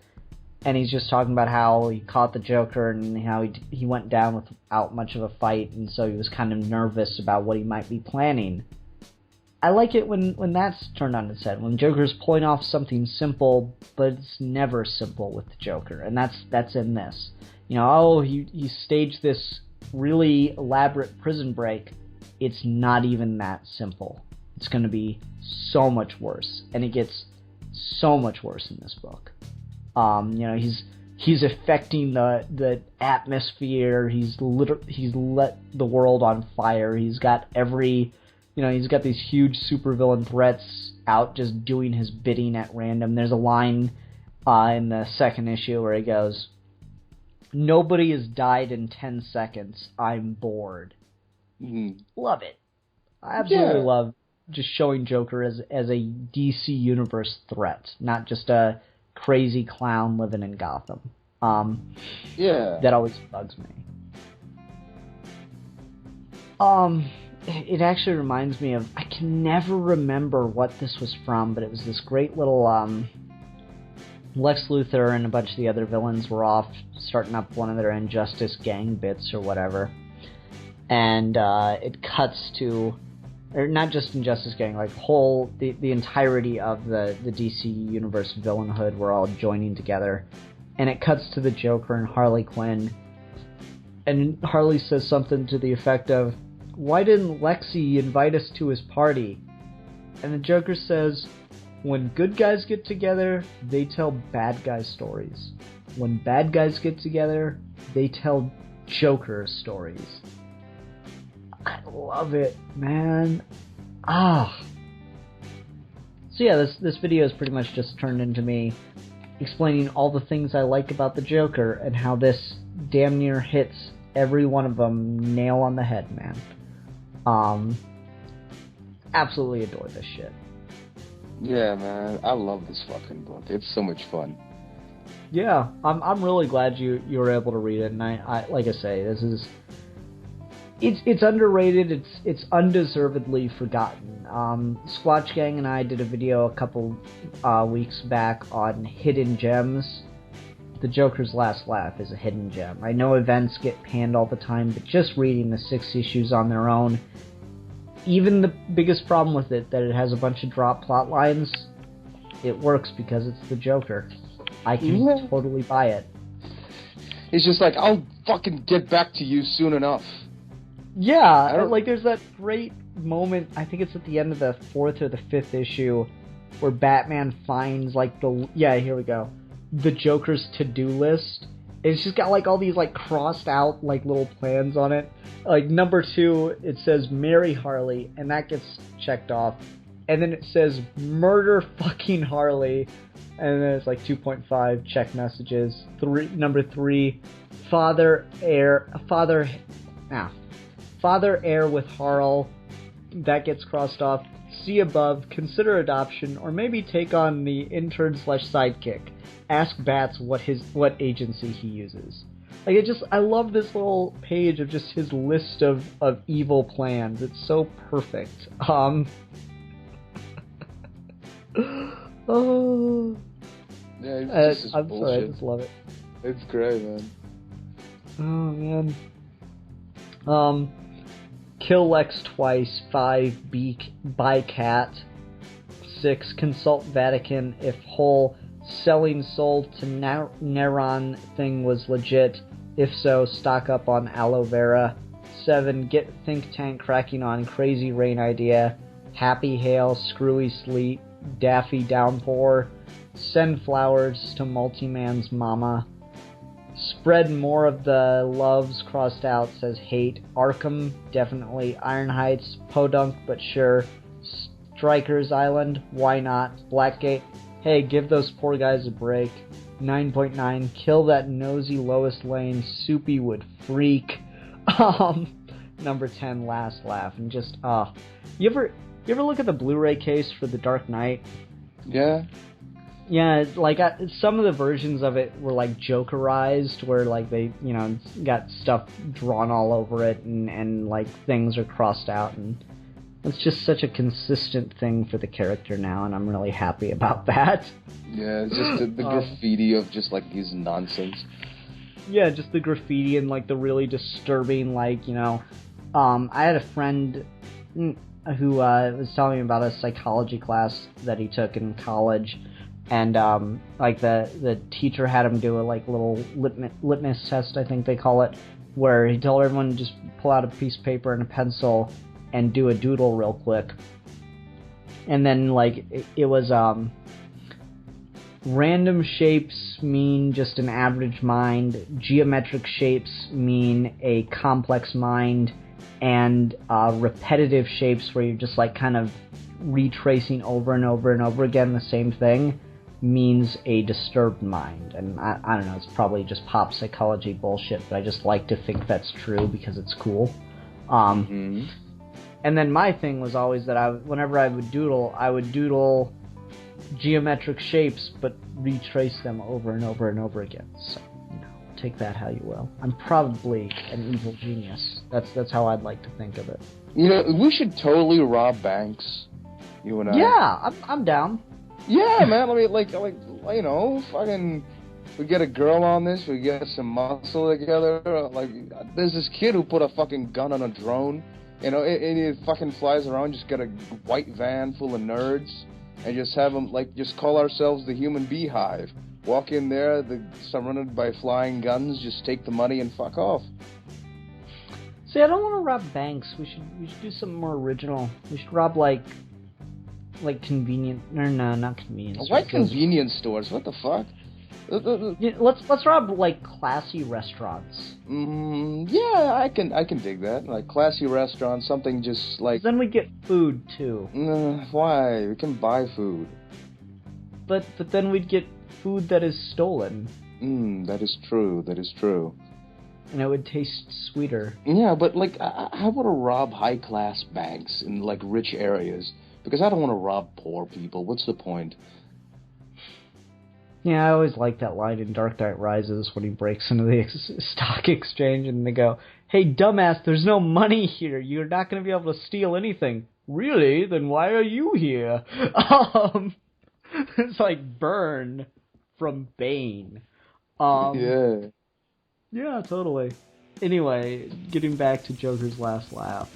And he's just talking about how he caught the Joker and how he went down without much of a fight, and so he was kind of nervous about what he might be planning. I like it when that's turned on its head, when Joker's pulling off something simple, but it's never simple with the Joker, and that's in this. He staged this really elaborate prison break. It's not even that simple. It's going to be so much worse, and it gets so much worse in this book. He's he's affecting the atmosphere. He's let the world on fire. He's got he's got these huge supervillain threats out just doing his bidding at random. There's a line in the second issue where he goes, "Nobody has died in 10 seconds. I'm bored." Mm-hmm. Love it. I absolutely love just showing Joker as a DC Universe threat, not just a crazy clown living in Gotham. That always bugs me. It actually reminds me of, I can never remember what this was from, but it was this great little, Lex Luthor and a bunch of the other villains were off starting up one of their Injustice gang bits or whatever. And, it cuts to, or not just Injustice gang, like the entirety of the DC Universe villainhood were all joining together. And it cuts to the Joker and Harley Quinn. And Harley says something to the effect of, "Why didn't Lexi invite us to his party?" And the Joker says, "When good guys get together, they tell bad guy stories. When bad guys get together, they tell Joker stories." I love it, man. So yeah, this video is pretty much just turned into me explaining all the things I like about the Joker and how this damn near hits every one of them nail on the head, man. Absolutely adore this shit. Yeah, man, I love this fucking book. It's so much fun. Yeah, I'm really glad you were able to read it, and I like I say, this is it's underrated. It's undeservedly forgotten. Squatch Gang and I did a video a couple weeks back on hidden gems. The Joker's Last Laugh is a hidden gem. I know events get panned all the time, but just reading the 6 issues on their own, even the biggest problem with it, that it has a bunch of drop plot lines, it works because it's the Joker. I can totally buy it. It's just like, I'll fucking get back to you soon enough. Yeah, like there's that great moment, I think it's at the end of the 4th or the 5th issue, where Batman finds like here we go, the Joker's to-do list. It's just got like all these like crossed out like little plans on it. Like number 2, it says marry Harley, and that gets checked off. And then it says murder fucking Harley, and then it's like 2.5 check messages. Number 3, father heir with Harl, that gets crossed off. See above, consider adoption, or maybe take on the intern/sidekick. Ask Bats what agency he uses. Like I love this little page of just his list of evil plans. It's so perfect. Oh. Yeah, I'm sorry, I just love it. It's great, man. Oh man. Kill Lex twice. 5, buy cat. 6, consult Vatican if whole selling soul to Neron thing was legit. If so, stock up on aloe vera. 7, get think tank cracking on crazy rain idea. Happy hail, screwy sleet, daffy downpour. Send flowers to multi-man's mama. Spread more of the loves, crossed out, says hate. Arkham, definitely. Iron Heights, podunk, but sure. Strikers Island, why not? Blackgate, hey, give those poor guys a break. 9.9, kill that nosy Lois Lane, Soupy would freak. Number 10, Last Laugh, and just, you ever look at the Blu-ray case for The Dark Knight? Yeah. Yeah, like some of the versions of it were like Jokerized, where like they, got stuff drawn all over it, and like things are crossed out, and it's just such a consistent thing for the character now, and I'm really happy about that. Yeah, it's just the graffiti of just like his nonsense. Yeah, just the graffiti and like the really disturbing, like, I had a friend who was telling me about a psychology class that he took in college. And, like, the teacher had him do a, like, little litmus test, I think they call it, where he told everyone to just pull out a piece of paper and a pencil and do a doodle real quick. And then, like, it was, Random shapes mean just an average mind. Geometric shapes mean a complex mind. And repetitive shapes where you're just like kind of retracing over and over and over again the same thing means a disturbed mind. And I don't know, it's probably just pop psychology bullshit, but I just like to think that's true because it's cool. And then my thing was always that whenever I would doodle geometric shapes, but retrace them over and over and over again. So, take that how you will. I'm probably an evil genius. That's how I'd like to think of it. We should totally rob banks. You and I. Yeah, I'm down. Yeah, man. I mean, fucking, we get a girl on this. We get some muscle together. Like, there's this kid who put a fucking gun on a drone. And he fucking flies around. Just get a white van full of nerds, and just have them just call ourselves the Human Beehive. Walk in there, surrounded by flying guns. Just take the money and fuck off. See, I don't want to rob banks. We should do something more original. We should rob like convenient. No, not convenience. Why convenience stores? What the fuck? Yeah, let's rob like classy restaurants. Yeah, I can dig that. Like classy restaurants, something just like. Then we get food too. Why? We can buy food. But then we'd get food that is stolen. That is true. That is true. And it would taste sweeter. Yeah, but I want to rob high-class banks in rich areas because I don't want to rob poor people. What's the point? Yeah, I always like that line in Dark Knight Rises when he breaks into the stock exchange and they go, "Hey, dumbass, there's no money here. You're not going to be able to steal anything." Really? Then why are you here? It's like Burn from Bane. Yeah. Yeah, totally. Anyway, getting back to Joker's last laugh.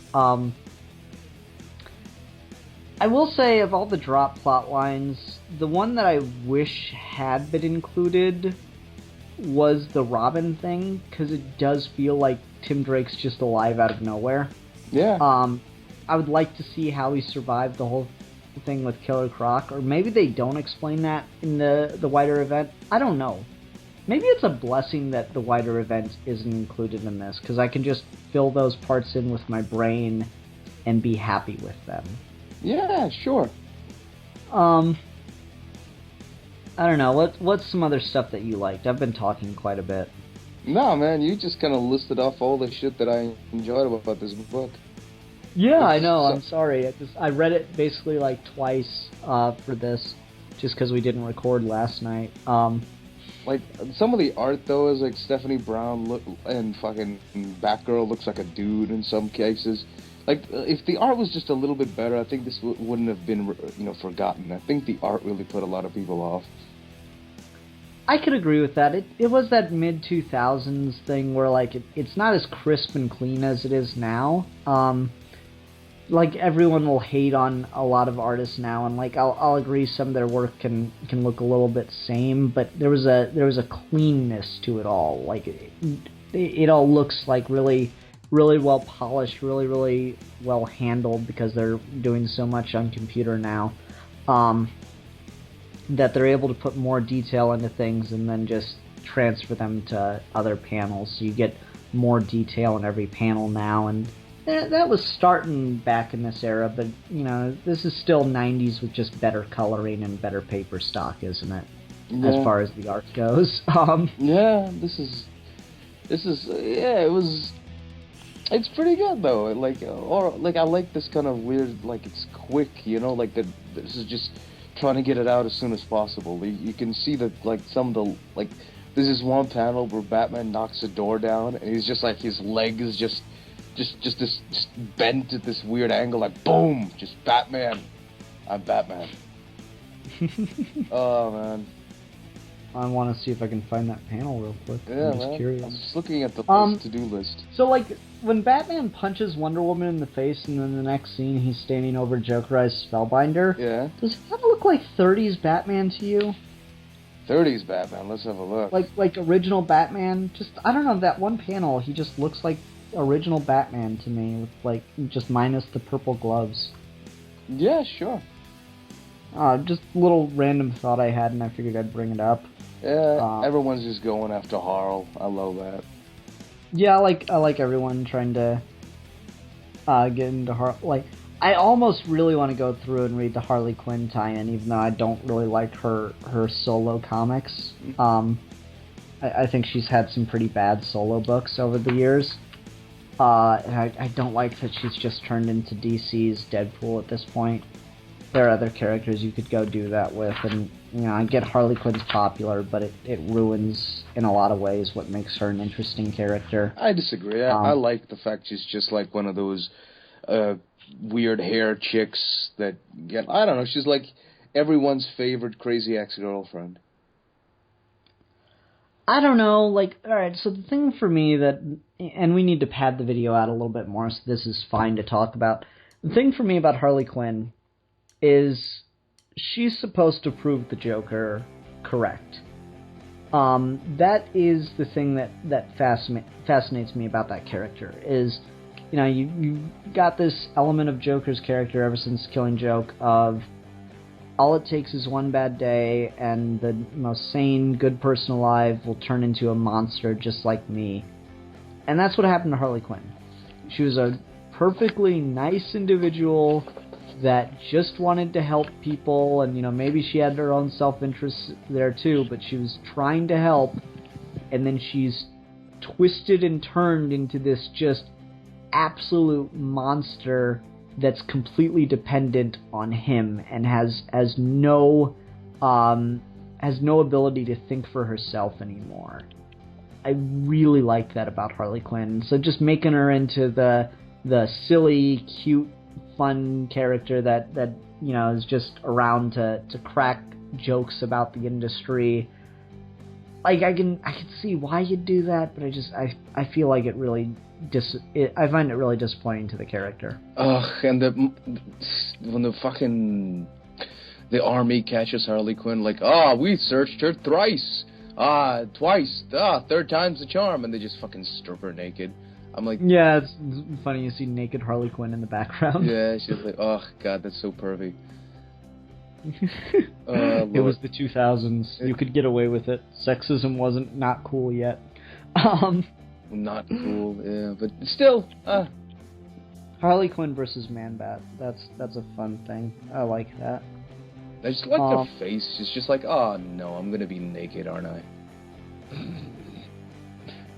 I will say, of all the drop plot lines, the one that I wish had been included was the Robin thing, because it does feel like Tim Drake's just alive out of nowhere. Yeah. I would like to see how he survived the whole thing with Killer Croc, or maybe they don't explain that in the wider event. I don't know. Maybe it's a blessing that the wider event isn't included in this, because I can just fill those parts in with my brain and be happy with them. Yeah, sure. I don't know. What's some other stuff that you liked? I've been talking quite a bit. No, man, you just kind of listed off all the shit that I enjoyed about this book. Yeah, I know. I'm sorry. I read it basically twice for this, just because we didn't record last night. Some of the art, though, is Stephanie Brown and fucking Batgirl looks like a dude in some cases. If the art was just a little bit better, I think this wouldn't have been, forgotten. I think the art really put a lot of people off. I could agree with that. It was that mid-2000s thing where, it's not as crisp and clean as it is now. Everyone will hate on a lot of artists now, and I'll agree some of their work can look a little bit same, but there was a cleanness to it all. It all looks really well polished, really well handled, because they're doing so much on computer now, that they're able to put more detail into things and then just transfer them to other panels, so you get more detail in every panel now. And that was starting back in this era, but this is still 90s with just better coloring and better paper stock, isn't it? Yeah. As far as the art goes. Yeah, it's pretty good though. I like this kind of weird, it's quick, this is just trying to get it out as soon as possible. You can see that some of the there's this one panel where Batman knocks a door down and he's just his leg is just bent at this weird angle, boom, just Batman. I'm Batman. Oh man. I want to see if I can find that panel real quick. Yeah, I'm just curious. I'm just looking at the to-do list. So when Batman punches Wonder Woman in the face and then the next scene he's standing over Joker as Spellbinder, yeah, does that look like 30s Batman to you? 30s Batman, let's have a look. Like original Batman? Just, I don't know, that one panel, he just looks like original Batman to me, with just minus the purple gloves. Yeah, sure. Just a little random thought I had, and I figured I'd bring it up. Yeah, everyone's just going after Harl. I love that. Yeah, I like everyone trying to get into Like, I almost really want to go through and read the Harley Quinn tie-in, even though I don't really like her solo comics. I think she's had some pretty bad solo books over the years. And I don't like that she's just turned into DC's Deadpool at this point. There are other characters you could go do that with, and I get Harley Quinn's popular, but it ruins in a lot of ways what makes her an interesting character. I disagree. I like the fact she's just like one of those weird hair chicks that get, I don't know, she's like everyone's favorite crazy ex-girlfriend. I don't know, alright, so the thing for me that, and we need to pad the video out a little bit more, so this is fine to talk about. The thing for me about Harley Quinn is she's supposed to prove the Joker correct. That is the thing that fascinates me about that character, is, you got this element of Joker's character ever since Killing Joke of all it takes is one bad day and the most sane, good person alive will turn into a monster just like me. And that's what happened to Harley Quinn. She was a perfectly nice individual that just wanted to help people, and maybe she had her own self-interest there too, but she was trying to help, and then she's twisted and turned into this just absolute monster that's completely dependent on him and has no ability to think for herself anymore. I really like that about Harley Quinn. So just making her into the silly, cute, fun character that is just around to crack jokes about the industry. I can see why you'd do that, but I feel like it really I find it really disappointing to the character. Ugh, and when the army catches Harley Quinn, we searched her twice, third time's the charm, and they just fucking strip her naked. I'm like, yeah, it's funny, you see naked Harley Quinn in the background. Yeah, she's like, oh god, that's so pervy. It was the 2000s. You could get away with it. Sexism wasn't not cool yet. Not cool, yeah, but still, Harley Quinn versus Man-Bat. That's a fun thing. I like that. I just like the face. It's just like, oh no, I'm gonna be naked, aren't I?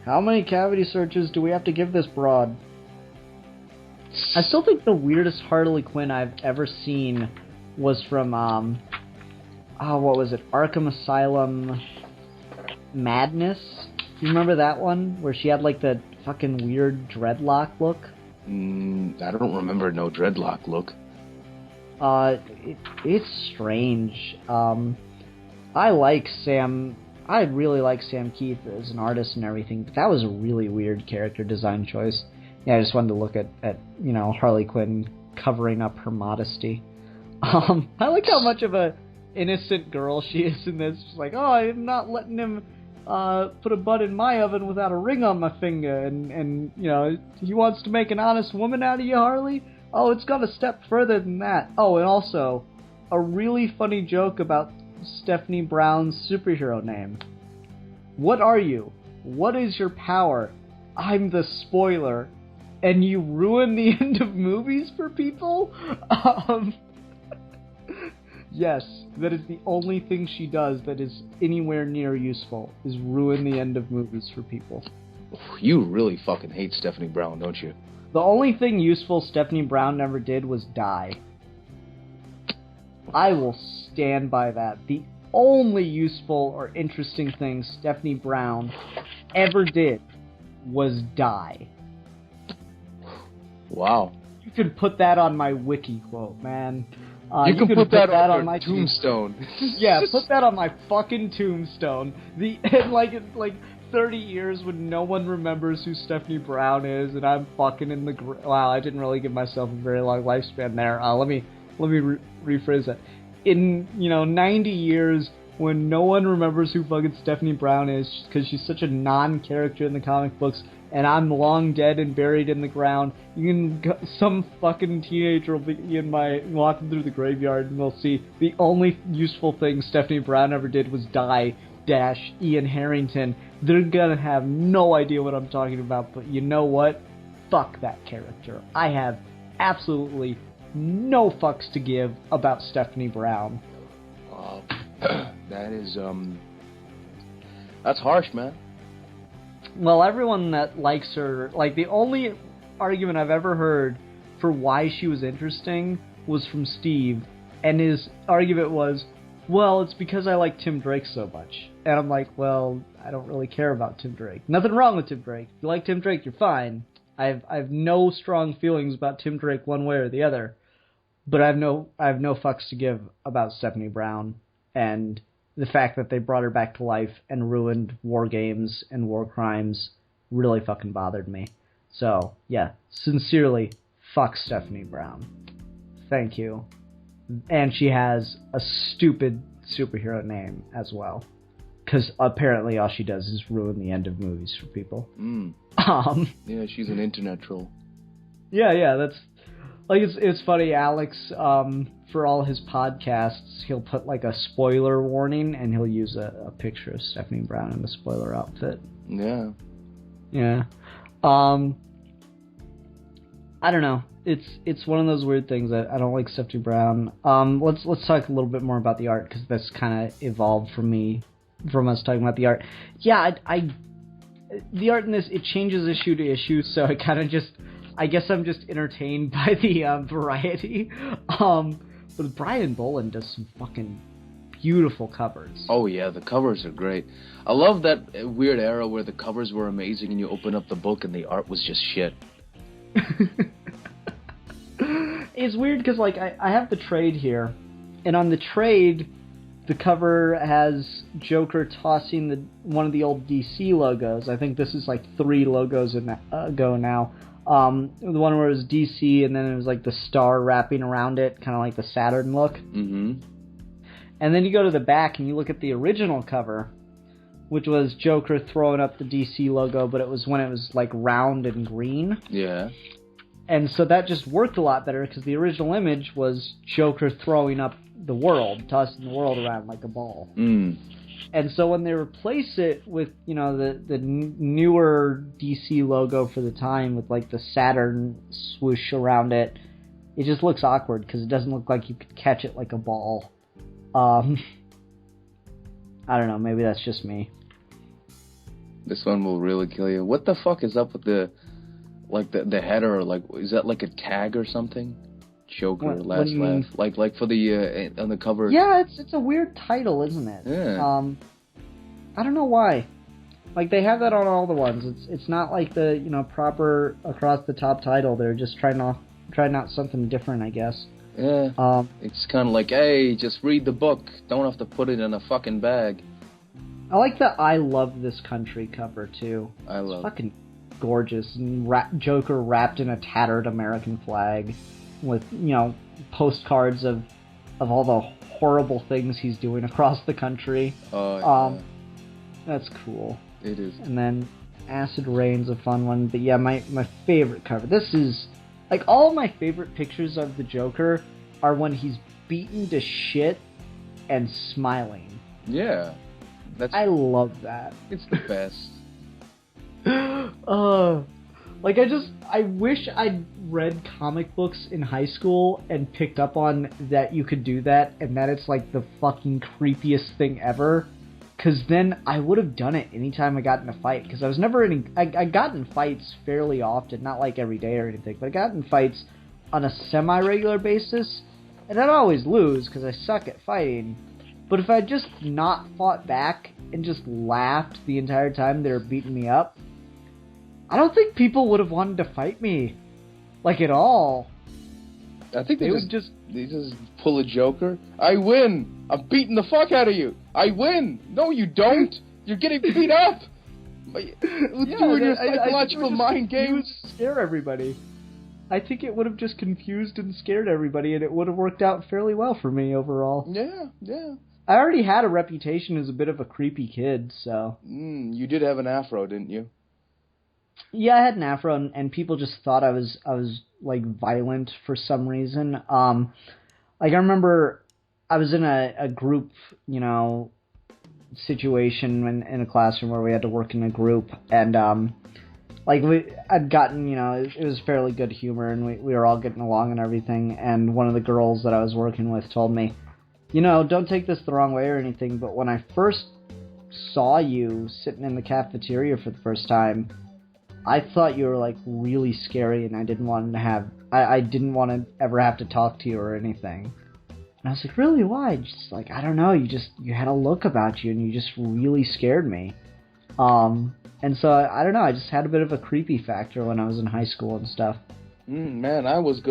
How many cavity searches do we have to give this broad? I still think the weirdest Harley Quinn I've ever seen was from, what was it? Arkham Asylum Madness? Do you remember that one? Where she had, the fucking weird dreadlock look? I don't remember no dreadlock look. It's strange. I really like Sam Keith as an artist and everything, but that was a really weird character design choice. Yeah, I just wanted to look at Harley Quinn covering up her modesty. I like how much of a innocent girl she is in this. She's like, oh, I'm not letting him put a butt in my oven without a ring on my finger, and he wants to make an honest woman out of you, Harley? Oh, it's gone a step further than that. Oh, and also, a really funny joke about Stephanie Brown's superhero name. What are you? What is your power? I'm the spoiler. And you ruin the end of movies for people? Yes, that is the only thing she does that is anywhere near useful, is ruin the end of movies for people. You really fucking hate Stephanie Brown, don't you? The only thing useful Stephanie Brown never did was die. I will stand by that. The only useful or interesting thing Stephanie Brown ever did was die. Wow. You could put that on my wiki quote, man. You can put that on my tombstone. Yeah, put that on my fucking tombstone. In like 30 years when no one remembers who Stephanie Brown is, and I'm fucking in the wow, I didn't really give myself a very long lifespan there. Let me rephrase that. In 90 years when no one remembers who fucking Stephanie Brown is because she's such a non-character in the comic books, and I'm long dead and buried in the ground, some fucking teenager will be walking through the graveyard, and they'll see the only useful thing Stephanie Brown ever did was die, Ian Harrington. They're gonna have no idea what I'm talking about, but you know what? Fuck that character. I have absolutely no fucks to give about Stephanie Brown. That is, that's harsh, man. Well, everyone that likes her, like, the only argument I've ever heard for why she was interesting was from Steve, and his argument was, well, it's because I like Tim Drake so much. And I'm like, well, I don't really care about Tim Drake. Nothing wrong with Tim Drake. If you like Tim Drake, you're fine. I have no strong feelings about Tim Drake one way or the other. But I have no fucks to give about Stephanie Brown, and the fact that they brought her back to life and ruined war games and war crimes really fucking bothered me. So, yeah, sincerely, fuck Stephanie Brown. Thank you. And she has a stupid superhero name as well. Because apparently all she does is ruin the end of movies for people. Yeah, she's an internet troll. Yeah, that's... Like, it's funny, Alex, for all his podcasts, he'll put, like, a spoiler warning, and he'll use a picture of Stephanie Brown in a spoiler outfit. Yeah. Yeah. I don't know. It's one of those weird things that I don't like Stephanie Brown. Let's talk a little bit more about the art, because that's kind of evolved from us talking about the art. Yeah, the art in this, it changes issue to issue, so it kind of just... I guess I'm just entertained by the variety. But Brian Boland does some fucking beautiful covers. Oh yeah, the covers are great. I love that weird era where the covers were amazing and you open up the book and the art was just shit. It's weird because, like, I have the trade here, and on the trade, the cover has Joker tossing one of the old DC logos. I think this is like 3 logos ago now. The one where it was DC, and then it was like the star wrapping around it, kind of like the Saturn look. Mm-hmm. And then you go to the back and you look at the original cover, which was Joker throwing up the DC logo, but it was when it was like round and green. Yeah. And so that just worked a lot better, because the original image was Joker throwing up the world, tossing the world around like a ball. Mm. And so when they replace it with, you know, the newer DC logo for the time with, like, the Saturn swoosh around it, it just looks awkward because it doesn't look like you could catch it like a ball. I don't know, maybe that's just me. This one will really kill you. What the fuck is up with the header? Like, is that like a tag or something? Joker, last laugh, like for the on the cover. Yeah, it's a weird title, isn't it? Yeah. I don't know why. Like, they have that on all the ones. It's not like the, you know, proper across the top title. They're just trying out something different, I guess. Yeah. It's kind of like, hey, just read the book. Don't have to put it in a fucking bag. I like the "I Love This Country" cover too. It's fucking gorgeous, and Joker wrapped in a tattered American flag, with, you know, postcards of all the horrible things he's doing across the country. Oh, yeah. That's cool. It is. And then Acid Rain's a fun one. But yeah, my favorite cover. This is, like, all of my favorite pictures of the Joker are when he's beaten to shit and smiling. Yeah. I love that. It's the best. Like, I wish I'd read comic books in high school and picked up on that you could do that, and that it's like the fucking creepiest thing ever. Because then I would have done it anytime I got in a fight. Because I was never in... I got in fights fairly often, not like every day or anything, but I got in fights on a semi-regular basis, and I'd always lose because I suck at fighting. But if I just not fought back and just laughed the entire time they were beating me up, I don't think people would have wanted to fight me, like, at all. I think they just pull a Joker. I win! I'm beating the fuck out of you! I win! No, you don't! You're getting beat up! Doing your psychological mind games. Scare everybody. I think it would have just confused and scared everybody, and it would have worked out fairly well for me overall. Yeah. I already had a reputation as a bit of a creepy kid, so... You did have an afro, didn't you? Yeah, I had an afro, and people just thought I was like violent for some reason. Like I remember I was in a group, situation in a classroom where we had to work in a group, and like I'd gotten, it was fairly good humor, and we were all getting along and everything. And one of the girls that I was working with told me, don't take this the wrong way or anything, but when I first saw you sitting in the cafeteria for the first time, I thought you were like really scary, and I didn't want I didn't want to ever have to talk to you or anything. And I was like, really? Why? Just like, I don't know. You had a look about you, and you just really scared me. And so I don't know. I just had a bit of a creepy factor when I was in high school and stuff. Man, I was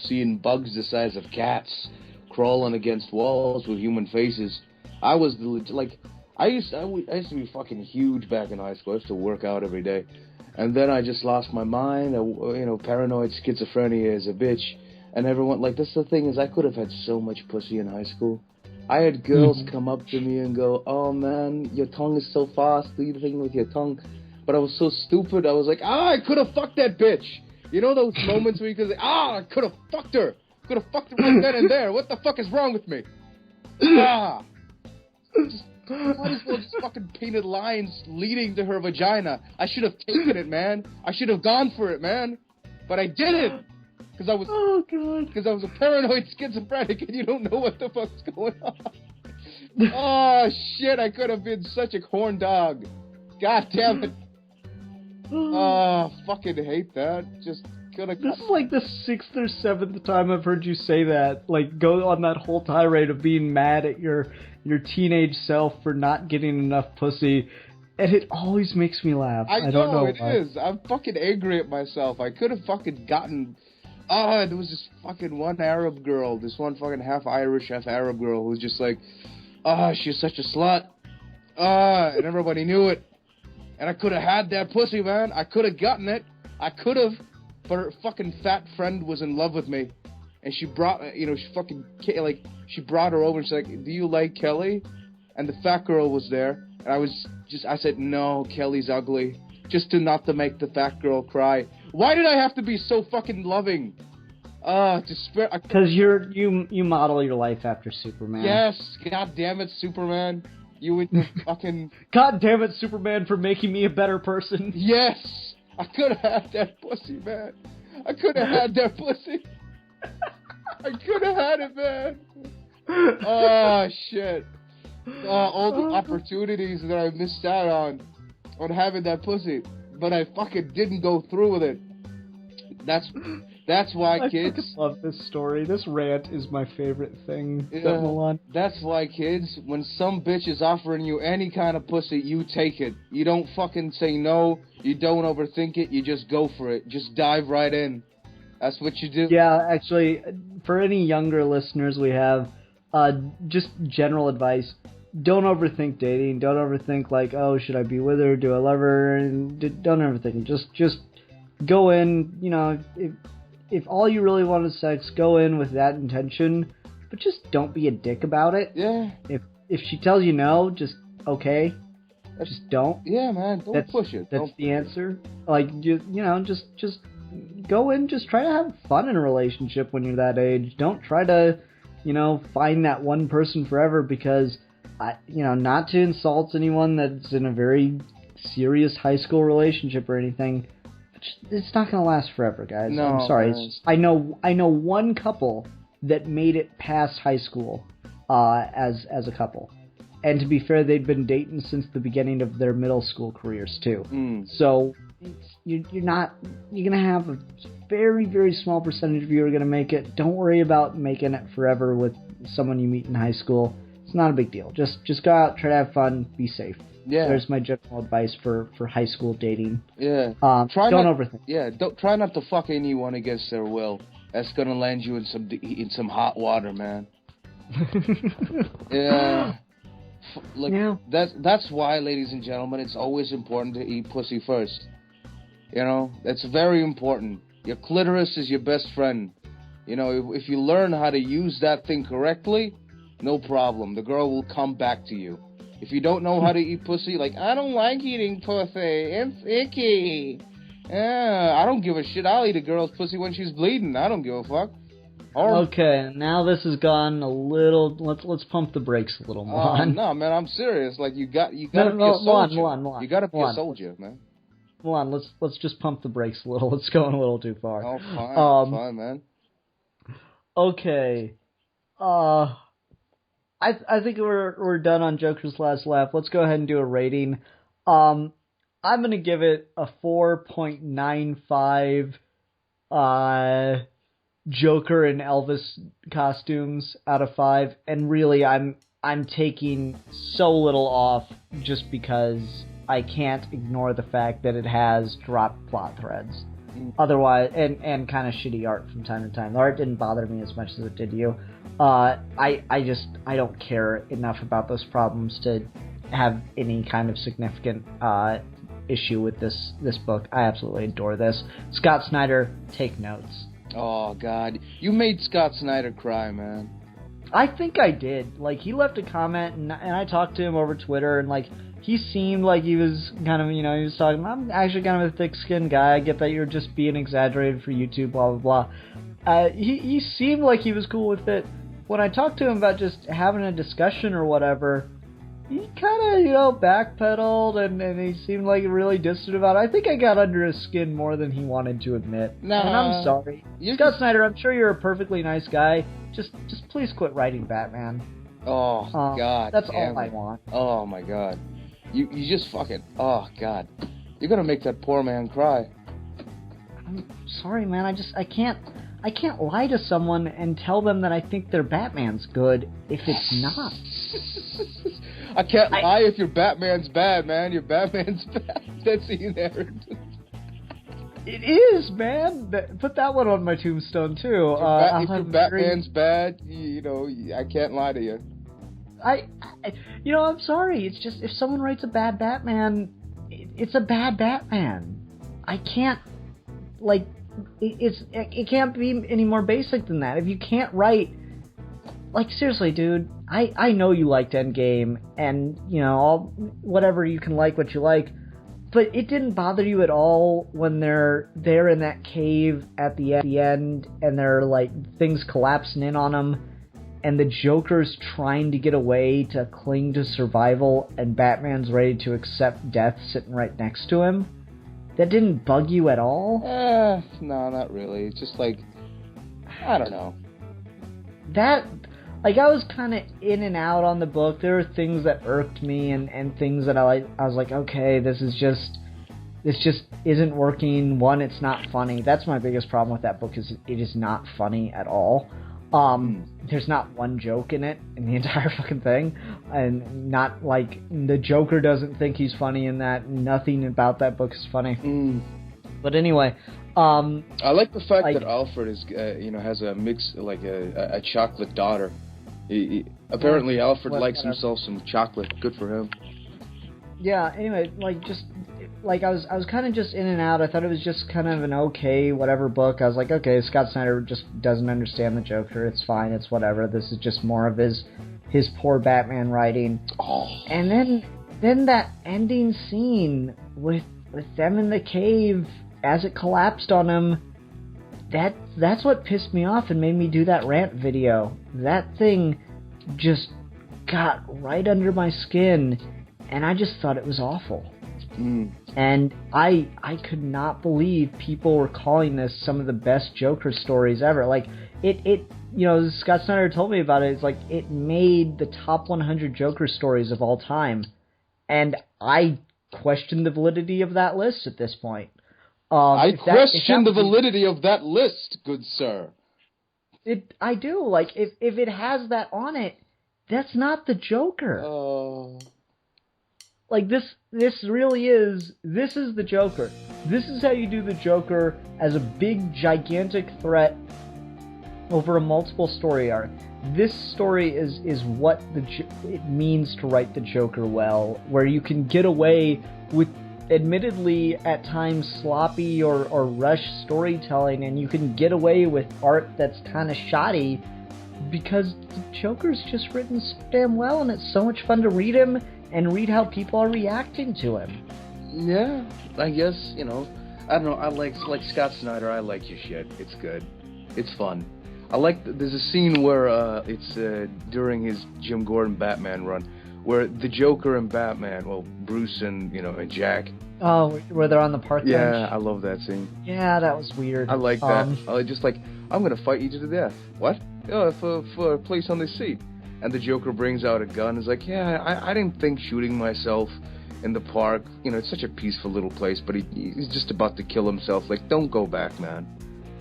seeing bugs the size of cats crawling against walls with human faces. I was like, I used to be fucking huge back in high school. I used to work out every day, and then I just lost my mind. Paranoid schizophrenia is a bitch, and everyone like that's the thing is I could have had so much pussy in high school. I had girls come up to me and go, "Oh man, your tongue is so fast. Do your thing with your tongue." But I was so stupid. I was like, I could have fucked that bitch. You know those moments where you could say, I could have fucked her. Could have fucked her right then and there. What the fuck is wrong with me? Might as well just fucking painted lines leading to her vagina. I should have taken it, man. I should have gone for it, man. But I didn't. Because I was a paranoid schizophrenic and you don't know what the fuck's going on. Oh, shit, I could have been such a horn dog. God damn it. Oh, fucking hate that. Just gonna... This is like the 6th or 7th time I've heard you say that. Like, go on that whole tirade of being mad at your teenage self for not getting enough pussy, and it always makes me laugh. I don't know it why. is. I'm fucking angry at myself. I could have fucking gotten... there was this fucking one Arab girl, this one fucking half Irish, half Arab girl who was just like, she's such a slut. And everybody knew it. And I could have had that pussy, man. I could have gotten it. I could have. But her fucking fat friend was in love with me. And she brought, she brought her over and she's like, do you like Kelly? And the fat girl was there. And I said, no, Kelly's ugly. Just not to make the fat girl cry. Why did I have to be so fucking loving? Because you model your life after Superman. Yes, god damn it, Superman. You would fucking... God damn it, Superman, for making me a better person. Yes! I could have had that pussy, man. I could have had that pussy. I could have had it, man. Oh, shit. All the opportunities that I missed out on having that pussy. But I fucking didn't go through with it. That's why, kids... I love this story. This rant is my favorite thing. That's why, kids, when some bitch is offering you any kind of pussy, you take it. You don't fucking say no. You don't overthink it. You just go for it. Just dive right in. That's what you do. Yeah, actually, for any younger listeners we have, just general advice. Don't overthink dating. Don't overthink, like, oh, should I be with her? Do I love her? And don't overthink. Just go in, if all you really want is sex, go in with that intention, but just don't be a dick about it. Yeah. If she tells you no, just okay. Just don't. Yeah, man. Don't push it. That's the answer. Like, just go in. Just try to have fun in a relationship when you're that age. Don't try to, find that one person forever because, not to insult anyone that's in a very serious high school relationship or anything. It's not going to last forever, guys. No, I'm sorry. I know one couple that made it past high school as a couple. And to be fair, they'd been dating since the beginning of their middle school careers, too. So you're going to have a very, very small percentage of you are going to make it. Don't worry about making it forever with someone you meet in high school. It's not a big deal. Just go out, try to have fun, be safe. Yeah. There's my general advice for high school dating. Yeah. Don't overthink. Yeah. Try not to fuck anyone against their will. That's gonna land you in some hot water, man. Yeah. That's why, ladies and gentlemen, it's always important to eat pussy first. That's very important. Your clitoris is your best friend. If you learn how to use that thing correctly, no problem. The girl will come back to you. If you don't know how to eat pussy, like, I don't like eating pussy. It's icky. Yeah, I don't give a shit. I'll eat a girl's pussy when she's bleeding. I don't give a fuck. Okay, now this has gone a little. Let's pump the brakes a little, Milan. No, man, I'm serious. Like, you gotta be a Milan, soldier. Milan, You gotta be Milan. a soldier, man. Milan, let's just pump the brakes a little. It's going a little too far. Oh, fine, man. Okay. I think we're done on Joker's Last Laugh. Let's go ahead and do a rating. I'm gonna give it a 4.95. Joker and Elvis costumes out of 5, and really I'm taking so little off just because I can't ignore the fact that it has dropped plot threads. Otherwise, and kind of shitty art from time to time. The art didn't bother me as much as it did you. I don't care enough about those problems to have any kind of significant issue with this book. I absolutely adore this. Scott Snyder, take notes. Oh, God. You made Scott Snyder cry, man. I think I did. Like, he left a comment, and I talked to him over Twitter, and, like, he seemed like he was kind of, he was talking, I'm actually kind of a thick-skinned guy. I get that you're just being exaggerated for YouTube, blah, blah, blah. He seemed like he was cool with it. When I talked to him about just having a discussion or whatever, he kind of, backpedaled, and he seemed like really distant about it. I think I got under his skin more than he wanted to admit. And I'm sorry. Scott Snyder, I'm sure you're a perfectly nice guy. Just please quit writing Batman. Oh, God. That's all I want. Oh, my God. You just fucking... Oh, God. You're gonna make that poor man cry. I'm sorry, man. I can't lie to someone and tell them that I think their Batman's good if it's not. I can't lie if your Batman's bad, man. Your Batman's bad. That's the inheritance. It is, man. Put that one on my tombstone, too. If your Batman's bad, I can't lie to you. I'm sorry. It's just, if someone writes a bad Batman, it's a bad Batman. I can't, it can't be any more basic than that. If you can't write, seriously, dude, I know you liked Endgame, and, whatever, you can like what you like, but it didn't bother you at all when they're there in that cave at the end, and they're, things collapsing in on them, and the Joker's trying to get away to cling to survival, and Batman's ready to accept death sitting right next to him? That didn't bug you at all? No, not really. It's just I don't know. That, I was kind of in and out on the book. There were things that irked me, and things that I was like, okay, this just isn't working. One, it's not funny. That's my biggest problem with that book, is it is not funny at all. There's not one joke in it, in the entire fucking thing, and not, the Joker doesn't think he's funny in that. Nothing about that book is funny. But anyway, I like the fact that Alfred is, has a mix, a chocolate daughter. Apparently Alfred likes himself some chocolate. Good for him. Yeah, anyway, I was kind of just in and out. I thought it was just kind of an okay whatever book. I was like, okay, Scott Snyder just doesn't understand the Joker. It's fine. It's whatever. This is just more of his poor Batman writing. Oh. And then that ending scene with them in the cave as it collapsed on him, that's what pissed me off and made me do that rant video. That thing just got right under my skin, and I just thought it was awful. And I could not believe people were calling this some of the best Joker stories ever. Scott Snyder told me about it. It's it made the top 100 Joker stories of all time, and I question the validity of that list at this point. I question the validity of that list, good sir. I do. If it has that on it, that's not the Joker. Oh. This really is, this is the Joker. This is how you do the Joker as a big, gigantic threat over a multiple story arc. This story is what it means to write the Joker well, where you can get away with, admittedly, at times sloppy or rushed storytelling, and you can get away with art that's kind of shoddy, because the Joker's just written so damn well, and it's so much fun to read him. and read how people are reacting to him. Yeah, I guess, I don't know, I like Scott Snyder, I like your shit. It's good. It's fun. There's a scene where it's during his Jim Gordon Batman run, where the Joker and Batman, well, Bruce and, and Jack. Oh, where they're on the park bench? Yeah, I love that scene. Yeah, that was weird. I like that. Just like, I'm gonna fight you to the death. What? Oh, for a place on this seat. And the Joker brings out a gun. Is like, yeah, I didn't think shooting myself in the park. It's such a peaceful little place, but he's just about to kill himself. Like, don't go back, man.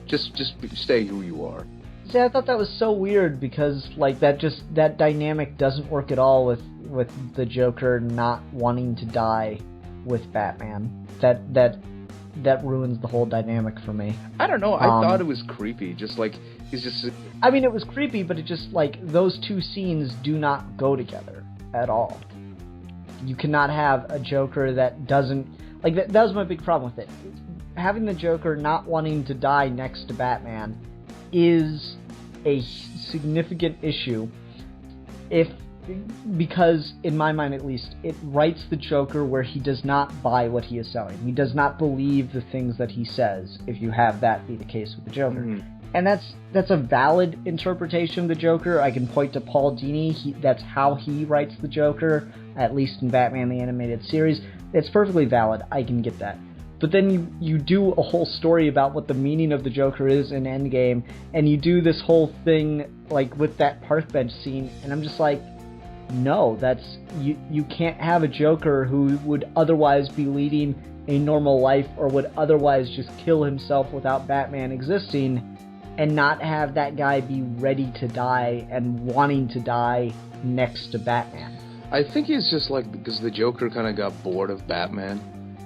Just stay who you are. See, I thought that was so weird because, like, that dynamic doesnn't work at all with the Joker not wanting to die with Batman. That ruins the whole dynamic for me. I don't know. I thought it was creepy. Just like he's just. I mean, it was creepy, but it just like those two scenes do not go together at all. You cannot have a Joker that doesn't like that. That was my big problem with it. Having the Joker not wanting to die next to Batman is a significant issue. Because, in my mind at least, it writes the Joker where he does not buy what he is selling. He does not believe the things that he says, if you have that be the case with the Joker. Mm-hmm. And that's a valid interpretation of the Joker. I can point to Paul Dini. That's how he writes the Joker, at least in Batman the Animated Series. It's perfectly valid. I can get that. But then you do a whole story about what the meaning of the Joker is in Endgame, and you do this whole thing, like, with that park bench scene, and I'm just like, no, that's you can't have a Joker who would otherwise be leading a normal life or would otherwise just kill himself without Batman existing and not have that guy be ready to die and wanting to die next to Batman. I think it's just like because the Joker kind of got bored of Batman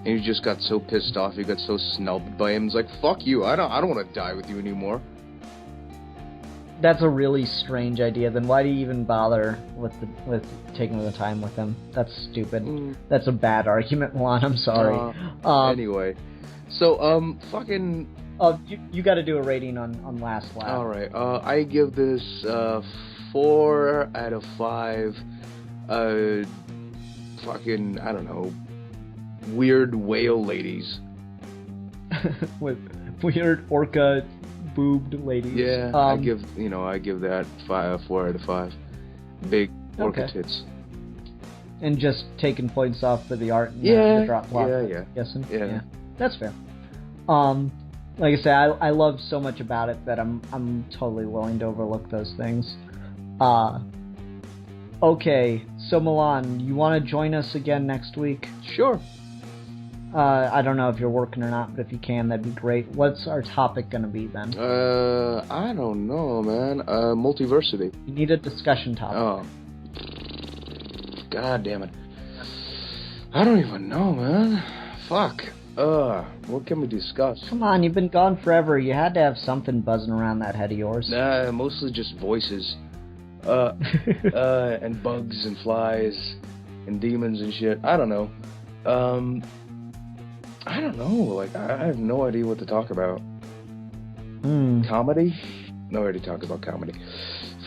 and he just got so pissed off, he got so snubbed by him. He's like, fuck you, I don't want to die with you anymore. That's a really strange idea. Then why do you even bother with taking the time with him? That's stupid. That's a bad argument, Milan. I'm sorry. Anyway, so fucking. You got to do a rating on Last Lap. All right. I give this 4 out of 5. Fucking I don't know. Weird whale ladies. With weird orca. Boobed ladies. Yeah, I give that 4 out of 5. Big orca tits. And just taking points off for the art and the drop cloth. Yeah. Guessing. Yeah. That's fair. Like I said, I love so much about it that I'm totally willing to overlook those things. Okay, so Milan, you want to join us again next week? Sure. I don't know if you're working or not, but if you can, that'd be great. What's our topic going to be then? I don't know, man. Multiversity. You need a discussion topic. Oh. God damn it. I don't even know, man. Fuck. What can we discuss? Come on, you've been gone forever. You had to have something buzzing around that head of yours. Nah, mostly just voices. And bugs and flies and demons and shit. I don't know. I don't know. Like, I have no idea what to talk about. Comedy? No, I already talked about comedy.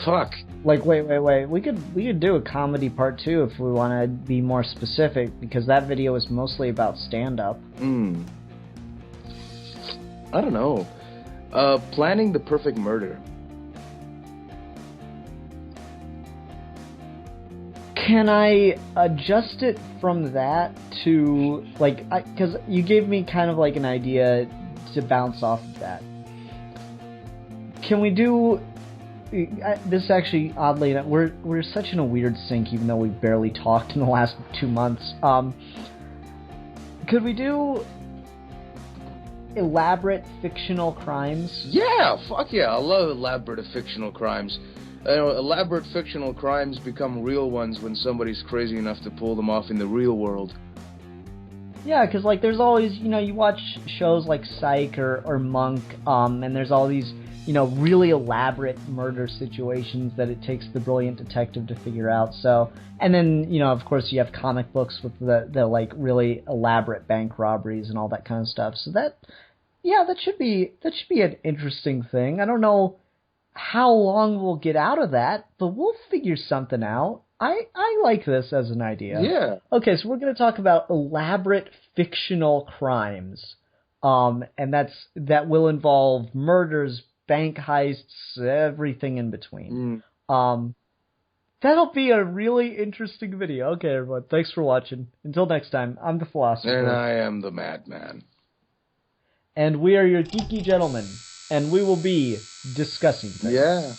Fuck. Like, wait. We could do a comedy part 2 if we want to be more specific, because that video is mostly about stand-up. I don't know. Planning the perfect murder. Can I adjust it from that to, like, because you gave me kind of like an idea to bounce off of that. Can we do, this actually, oddly enough, we're such in a weird sync even though we've barely talked in the last 2 months. Could we do elaborate fictional crimes? Yeah, fuck yeah, I love elaborate fictional crimes. Elaborate fictional crimes become real ones when somebody's crazy enough to pull them off in the real world. Yeah, because, like, there's always, you watch shows like Psych or Monk, and there's all these, really elaborate murder situations that it takes the brilliant detective to figure out. So, and then, of course, you have comic books with the like, really elaborate bank robberies and all that kind of stuff. So that should be an interesting thing. I don't know how long we'll get out of that, but we'll figure something out. I like this as an idea. Yeah. Okay, so we're going to talk about elaborate fictional crimes. And that will involve murders, bank heists, everything in between. That'll be a really interesting video. Okay, everyone, thanks for watching. Until next time, I'm the Philosopher. And I am the Madman. And we are your geeky gentlemen. And we will be discussing things. Yeah.